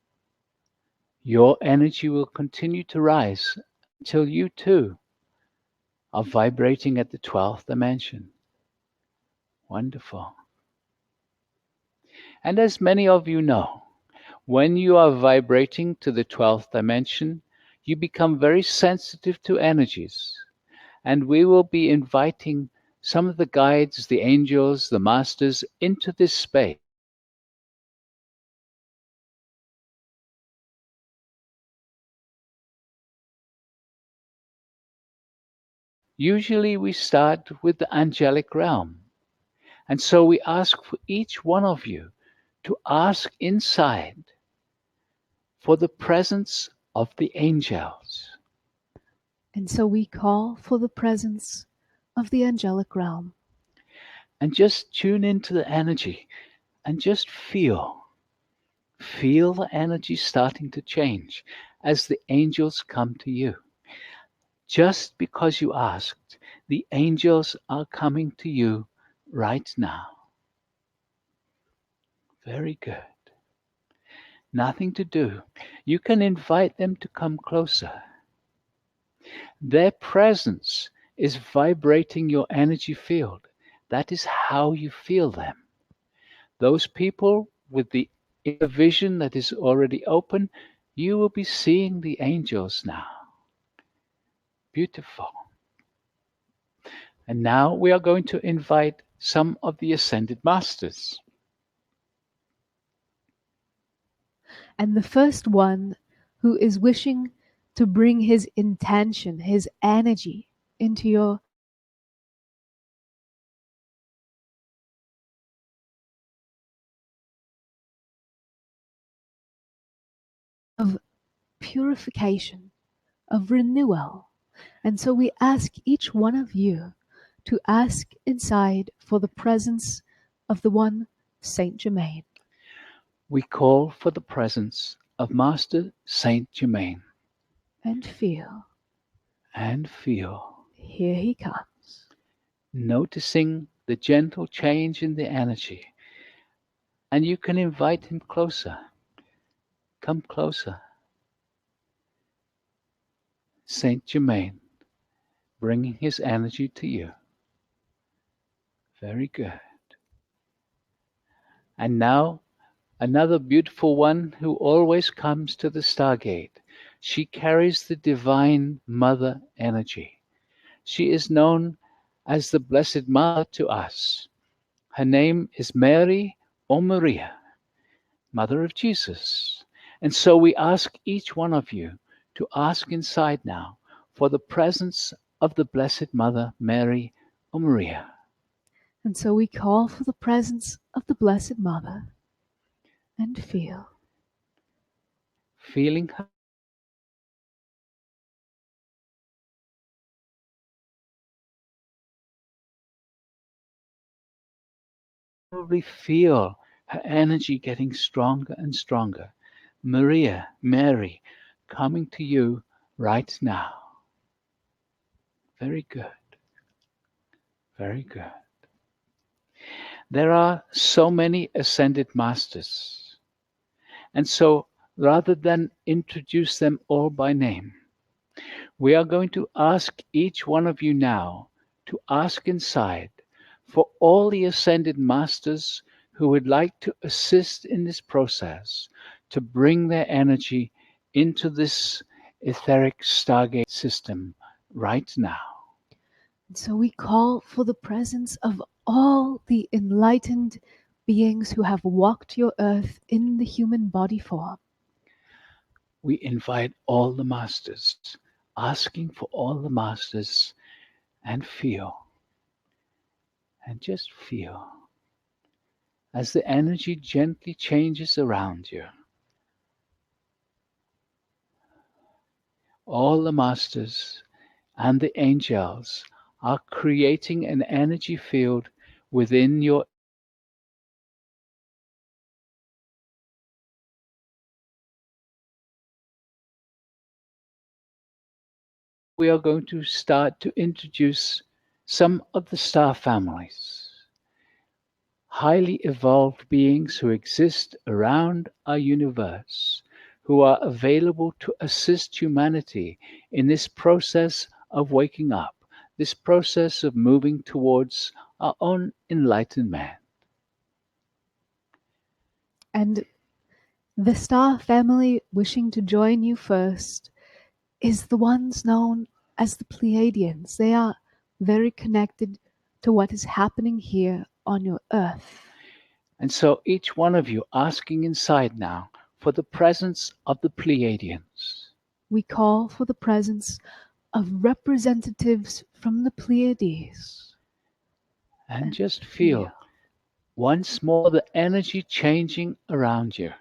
your energy will continue to rise until you too are vibrating at the 12th dimension. Wonderful. And as many of you know, when you are vibrating to the 12th dimension, you become very sensitive to energies. And we will be inviting some of the guides, the angels, the masters into this space. Usually we start with the angelic realm. And so we ask for each one of you to ask inside for the presence of the angels. And so we call for the presence of the angelic realm. And just tune into the energy and just feel the energy starting to change as the angels come to you. Just because you asked, the angels are coming to you right now. Very good. Nothing to do. You can invite them to come closer. Their presence is vibrating your energy field. That is how you feel them. Those people with the inner vision that is already open, you will be seeing the angels now. Beautiful. And now we are going to invite some of the ascended masters. And the first one who is wishing to bring his intention, his energy into your of purification, of renewal. And so we ask each one of you to ask inside for the presence of the one Saint Germain. We call for the presence of Master Saint Germain And feel and feel Here he comes. noticing the gentle change in the energy. And you can invite him closer. Come closer. Saint Germain, bringing his energy to you. Very good. And now, another beautiful one who always comes to the Stargate. She carries the Divine Mother energy. She is known as the Blessed Mother to us. Her name is Mary or Maria, Mother of Jesus. And so we ask each one of you to ask inside now for the presence of the Blessed Mother, Mary or Maria. And so we call for the presence of the Blessed Mother and feel. Feeling her, probably feel her energy getting stronger and stronger. Maria, Mary, coming to you right now. Very good. Very good. There are so many ascended masters. And so rather than introduce them all by name, we are going to ask each one of you now to ask inside for all the ascended masters who would like to assist in this process to bring their energy into this etheric Stargate system right now. And so we call for the presence of all the enlightened beings who have walked your earth in the human body form. We invite all the masters, asking for all the masters, and feel, and just feel as the energy gently changes around you. All the masters and the angels are creating an energy field within your. We are going to start to introduce some of the star families, highly evolved beings who exist around our universe, who are available to assist humanity in this process of waking up, this process of moving towards our own enlightenment. And the star family wishing to join you first is the ones known as the Pleiadians. They are very connected to what is happening here on your earth. And so each one of you asking inside now for the presence of the Pleiadians. We call for the presence of representatives from the Pleiades. And just feel once more the energy changing around you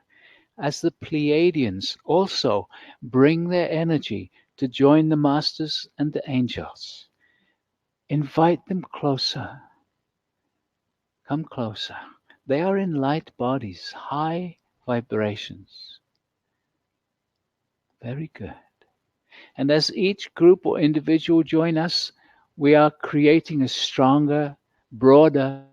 as the Pleiadians also bring their energy to join the masters and the angels. Invite them closer. Come closer. They are in light bodies, high vibrations. Very good. And as each group or individual join us, we are creating a stronger, broader.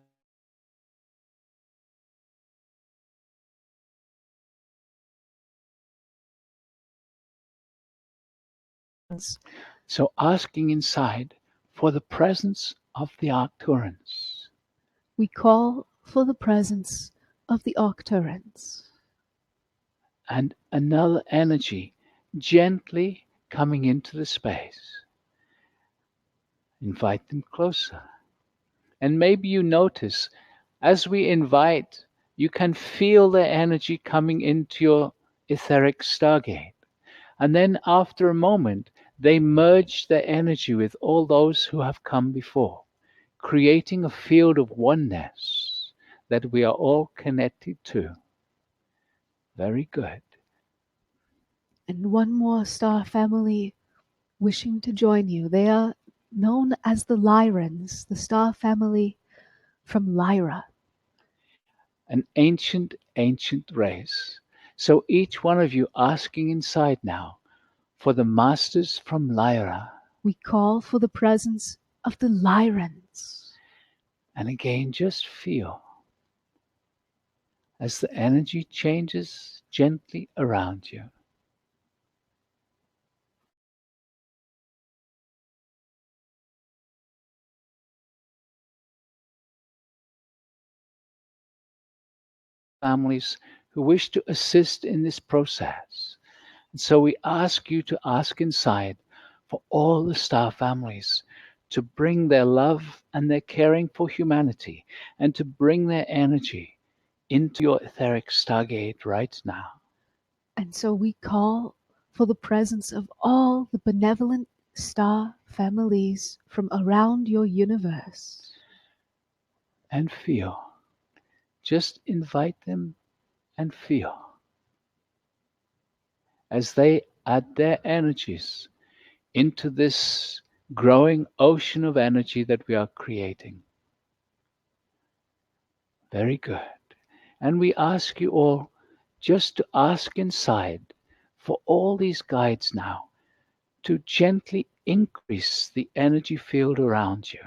So asking inside for the presence of the Arcturans. We call for the presence of the Arcturans. And another energy gently coming into the space. Invite them closer. And maybe you notice as we invite, you can feel the energy coming into your etheric stargate. And then after a moment, they merge their energy with all those who have come before, creating a field of oneness that we are all connected to. Very good. And one more star family wishing to join you. They are known as the Lyrans, the star family from Lyra. An ancient, ancient race. So each one of you asking inside now for the masters from Lyra. We call for the presence of the Lyrans. And again, just feel as the energy changes gently around you. Families who wish to assist in this process. And so we ask you to ask inside for all the star families to bring their love and their caring for humanity and to bring their energy into your etheric stargate right now. And so we call for the presence of all the benevolent star families from around your universe. And feel. Just invite them and feel as they add their energies into this growing ocean of energy that we are creating. Very good. And we ask you all just to ask inside for all these guides now to gently increase the energy field around you.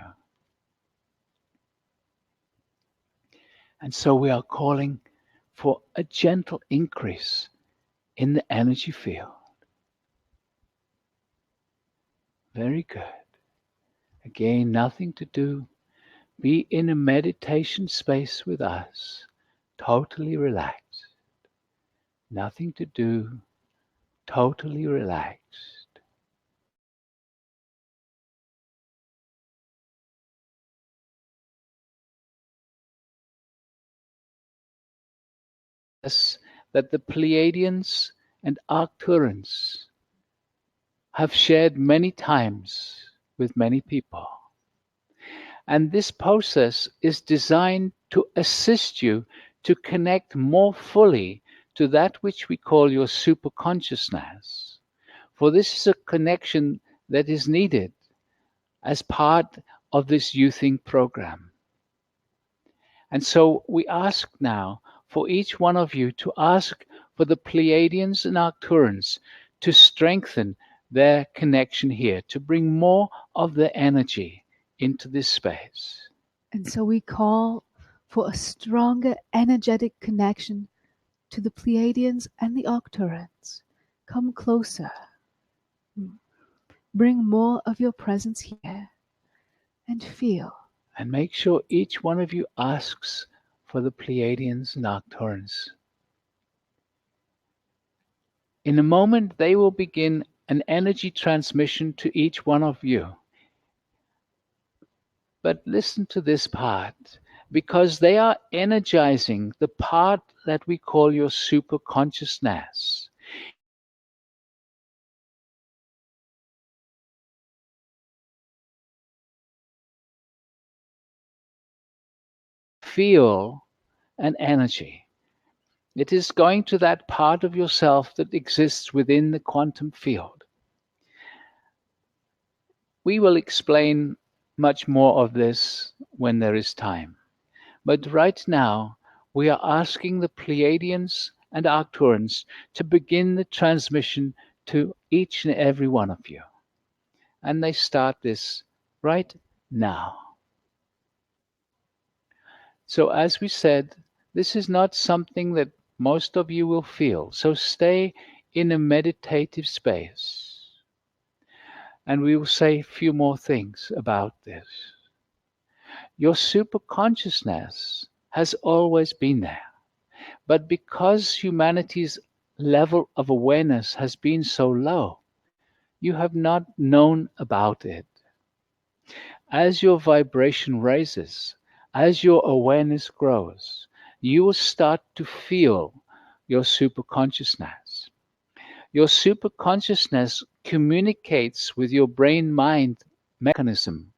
And so we are calling for a gentle increase in the energy field. Very good. Again, nothing to do. Be in a meditation space with us, totally relaxed. Nothing to do, totally relaxed. Yes, that the Pleiadians and Arcturans have shared many times with many people. And this process is designed to assist you to connect more fully to that which we call your superconsciousness. For this is a connection that is needed as part of this youthing program. And so we ask now for each one of you to ask for the Pleiadians and Arcturans to strengthen their connection here, to bring more of their energy into this space. And so we call for a stronger energetic connection to the Pleiadians and the Arcturans. Come closer. Bring more of your presence here and feel. And make sure each one of you asks for the Pleiadians and Arcturans. In a moment, they will begin an energy transmission to each one of you. But listen to this part, because they are energizing the part that we call your superconsciousness. Feel an energy. It is going to that part of yourself that exists within the quantum field. We will explain much more of this when there is time. But right now, we are asking the Pleiadians and Arcturans to begin the transmission to each and every one of you. And they start this right now. So, as we said, this is not something that most of you will feel. So, stay in a meditative space. And we will say a few more things about this. Your superconsciousness has always been there. But because humanity's level of awareness has been so low, you have not known about it. As your vibration raises, as your awareness grows, you will start to feel your superconsciousness. Your superconsciousness communicates with your brain mind mechanism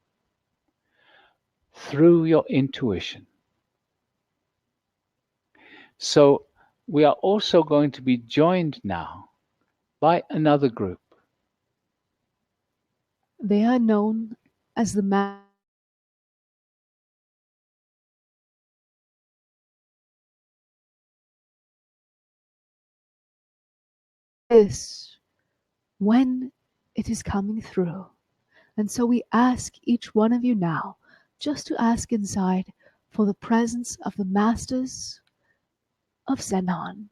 through your intuition. So, we are also going to be joined now by another group. They are known as the this when it is coming through. And so we ask each one of you now just to ask inside for the presence of the Masters of Zenon.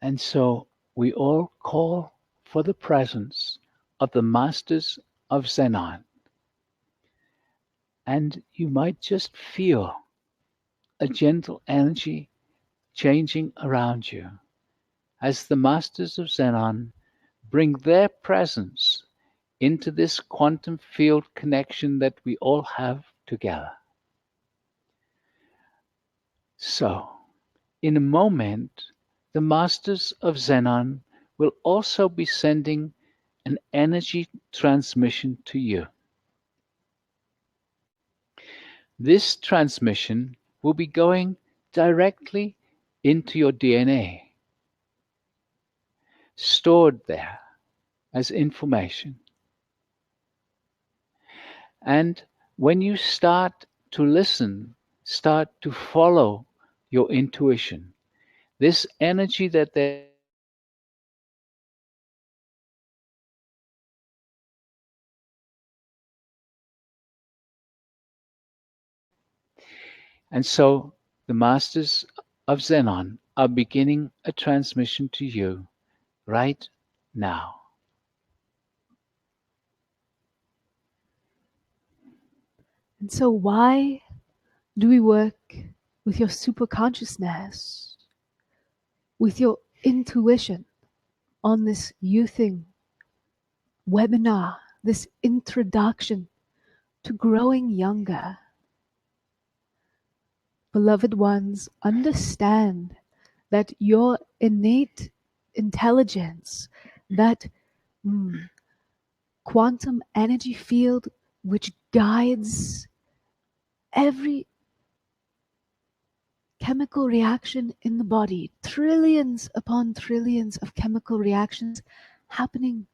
And so we all call for the presence of the Masters of Zenon. And you might just feel a gentle energy changing around you as the Masters of Zenon bring their presence into this quantum field connection that we all have together. So, in a moment, the Masters of Zenon will also be sending an energy transmission to you. This transmission will be going directly into your DNA, stored there as information. And when you start to listen, start to follow your intuition, this energy that they're and so the masters of Zenon are beginning a transmission to you right now. And so, why do we work with your superconsciousness, with your intuition on this youthing webinar, this introduction to growing younger? Beloved ones, understand that your innate intelligence, that quantum energy field which guides every chemical reaction in the body, trillions upon trillions of chemical reactions happening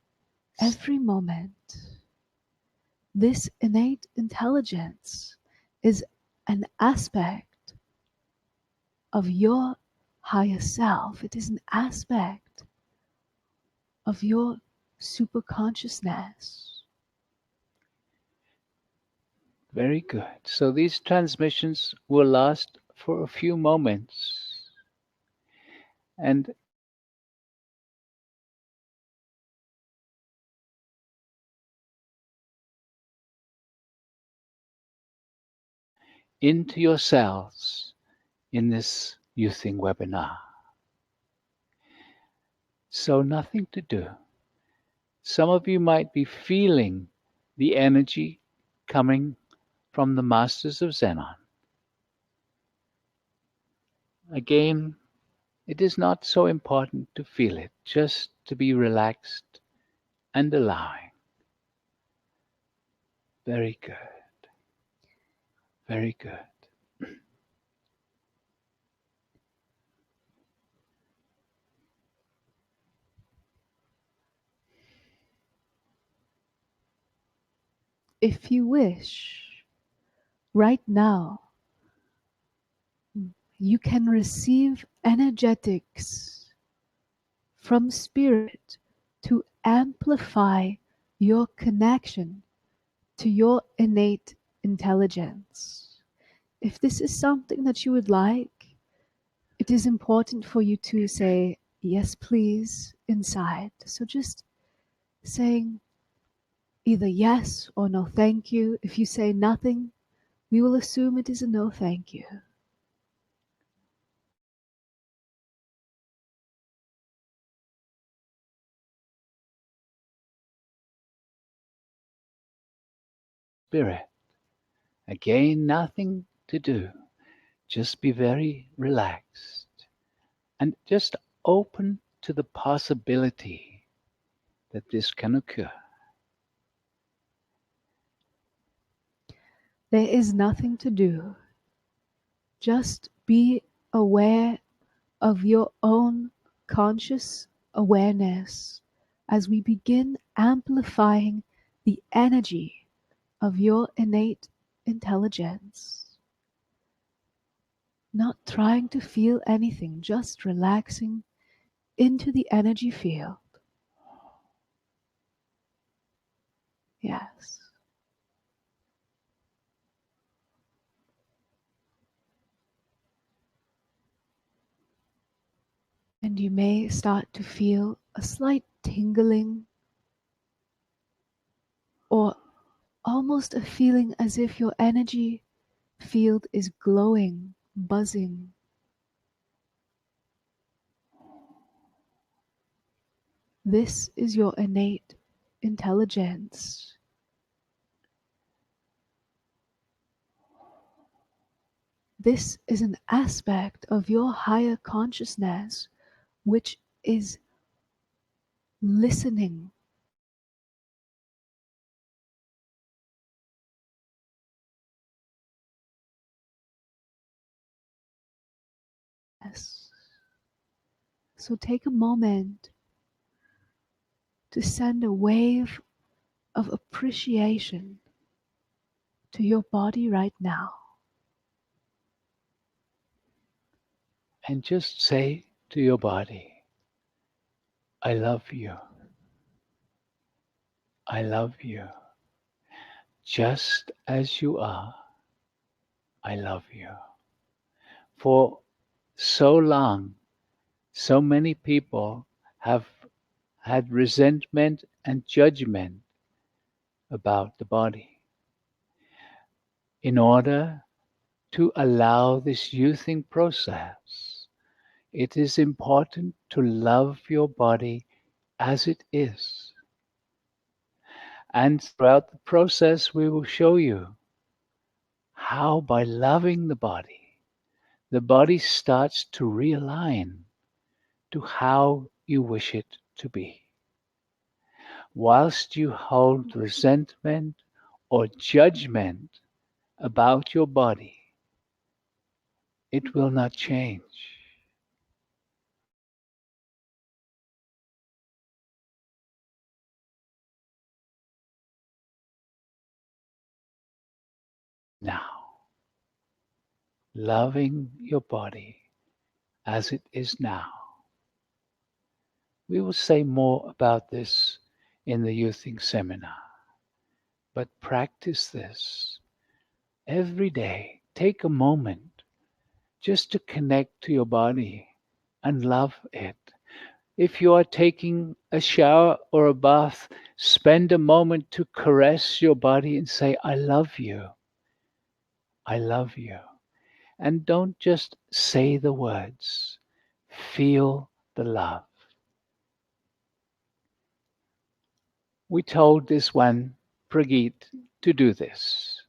every moment. This innate intelligence is an aspect of your higher self. It is an aspect of your superconsciousness. Very good. So these transmissions will last for a few moments. And into your cells in this youthing webinar. So nothing to do. Some of you might be feeling the energy coming from the Masters of Zenon. Again, it is not so important to feel it, just to be relaxed and allowing. Very good. Very good. If you wish, right now, you can receive energetics from Spirit to amplify your connection to your innate intelligence. If this is something that you would like, it is important for you to say, yes, please, inside. So just saying either yes or no, thank you. If you say nothing, we will assume it is a no, thank you. Spirit. Again, nothing to do. Just be very relaxed and just open to the possibility that this can occur. There is nothing to do. Just be aware of your own conscious awareness as we begin amplifying the energy of your innate intelligence. Not trying to feel anything, just relaxing into the energy field. Yes. And you may start to feel a slight tingling or almost a feeling as if your energy field is glowing, buzzing. This is your innate intelligence. This is an aspect of your higher consciousness which is listening. Yes. So take a moment to send a wave of appreciation to your body right now. And just say to your body, I love you. I love you. Just as you are, I love you. For so long, so many people have had resentment and judgment about the body. In order to allow this youthing process, it is important to love your body as it is. And throughout the process, we will show you how, by loving the body starts to realign to how you wish it to be. Whilst you hold resentment or judgment about your body, it will not change. Now, loving your body as it is now. We will say more about this in the youthing seminar, but practice this every day. Take a moment just to connect to your body and love it. If you are taking a shower or a bath, spend a moment to caress your body and say, I love you. I love you. And don't just say the words, feel the love. We told this one, Pragit, to do this.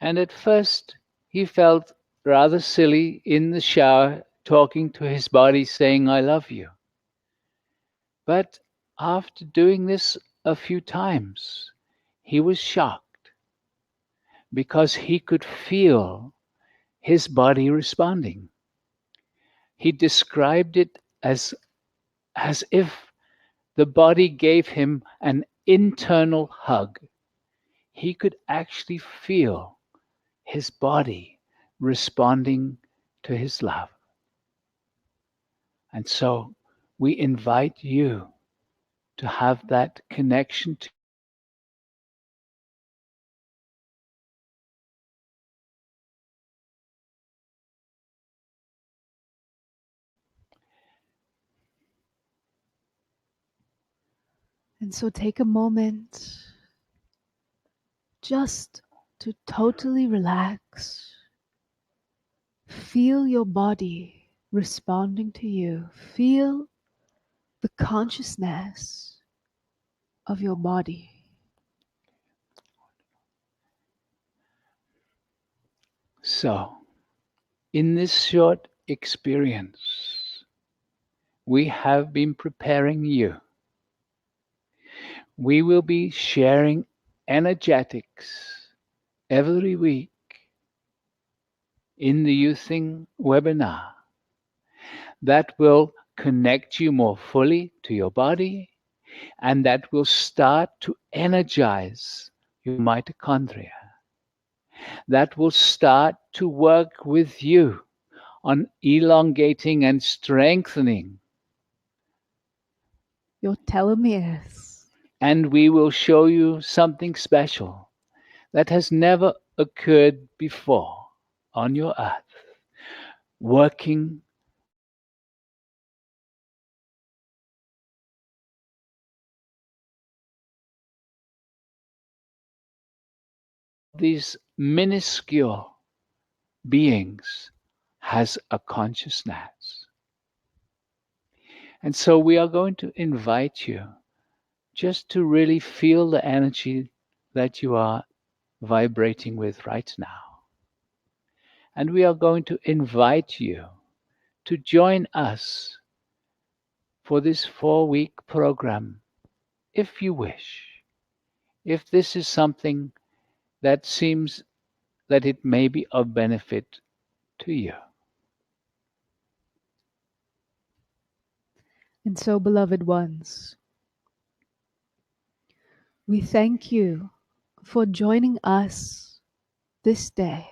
And at first, he felt rather silly in the shower, talking to his body, saying, I love you. But after doing this a few times, he was shocked because he could feel his body responding. He described it as if the body gave him an internal hug. He could actually feel his body responding to his love. And so we invite you to have that connection to. And so take a moment just to totally relax. Feel your body responding to you. Feel the consciousness of your body. So, in this short experience, we have been preparing you. We will be sharing energetics every week in the Youthing webinar that will connect you more fully to your body and that will start to energize your mitochondria. That will start to work with you on elongating and strengthening Your telomeres. and we will show you something special that has never occurred before on your earth, working these minuscule beings has a consciousness. And so we are going to invite you just to really feel the energy that you are vibrating with right now. And we are going to invite you to join us for this 4-week program, if you wish. If this is something that seems that it may be of benefit to you. And so, beloved ones, we thank you for joining us this day.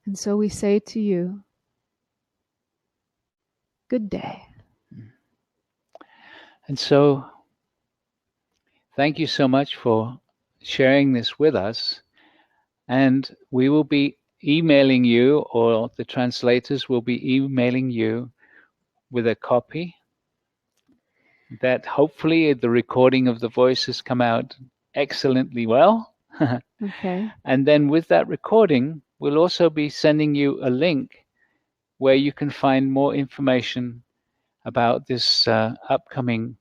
And so we say to you, good day. And so, thank you so much for sharing this with us. And we will be emailing you, or the translators will be emailing you with a copy that hopefully the recording of the voices come out excellently well. Okay. And then with that recording, we'll also be sending you a link where you can find more information about this upcoming.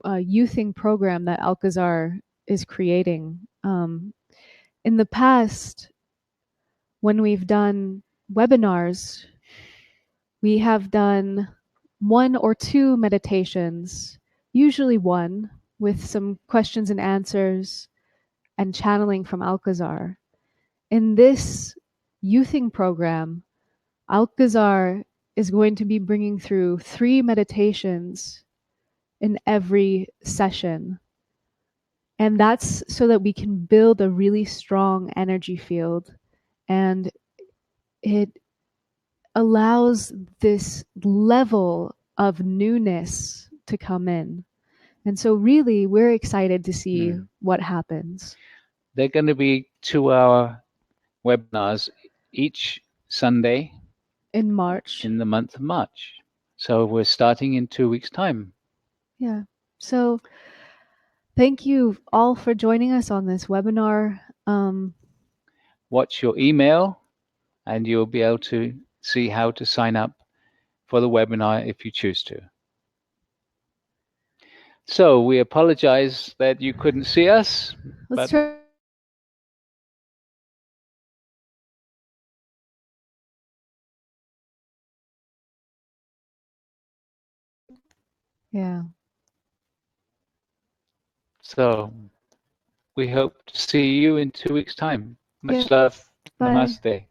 Youthing program that Alcazar is creating. In the past, when we've done webinars, we have done 1 or 2 meditations, usually 1, with some questions and answers and channeling from Alcazar. In this youthing program, Alcazar is going to be bringing through 3 meditations in every session. And that's so that we can build a really strong energy field. And it allows this level of newness to come in. And so, really, we're excited to see what happens. They're going to be 2-hour webinars each Sunday in March. in the month of March. So we're starting in 2 weeks' time. Yeah. So, thank you all for joining us on this webinar. Watch your email, and you'll be able to see how to sign up for the webinar if you choose to. So we apologize that you couldn't see us. Let's try. Yeah. So we hope to see you in 2 weeks' time. Much Yeah. love. Bye. Namaste.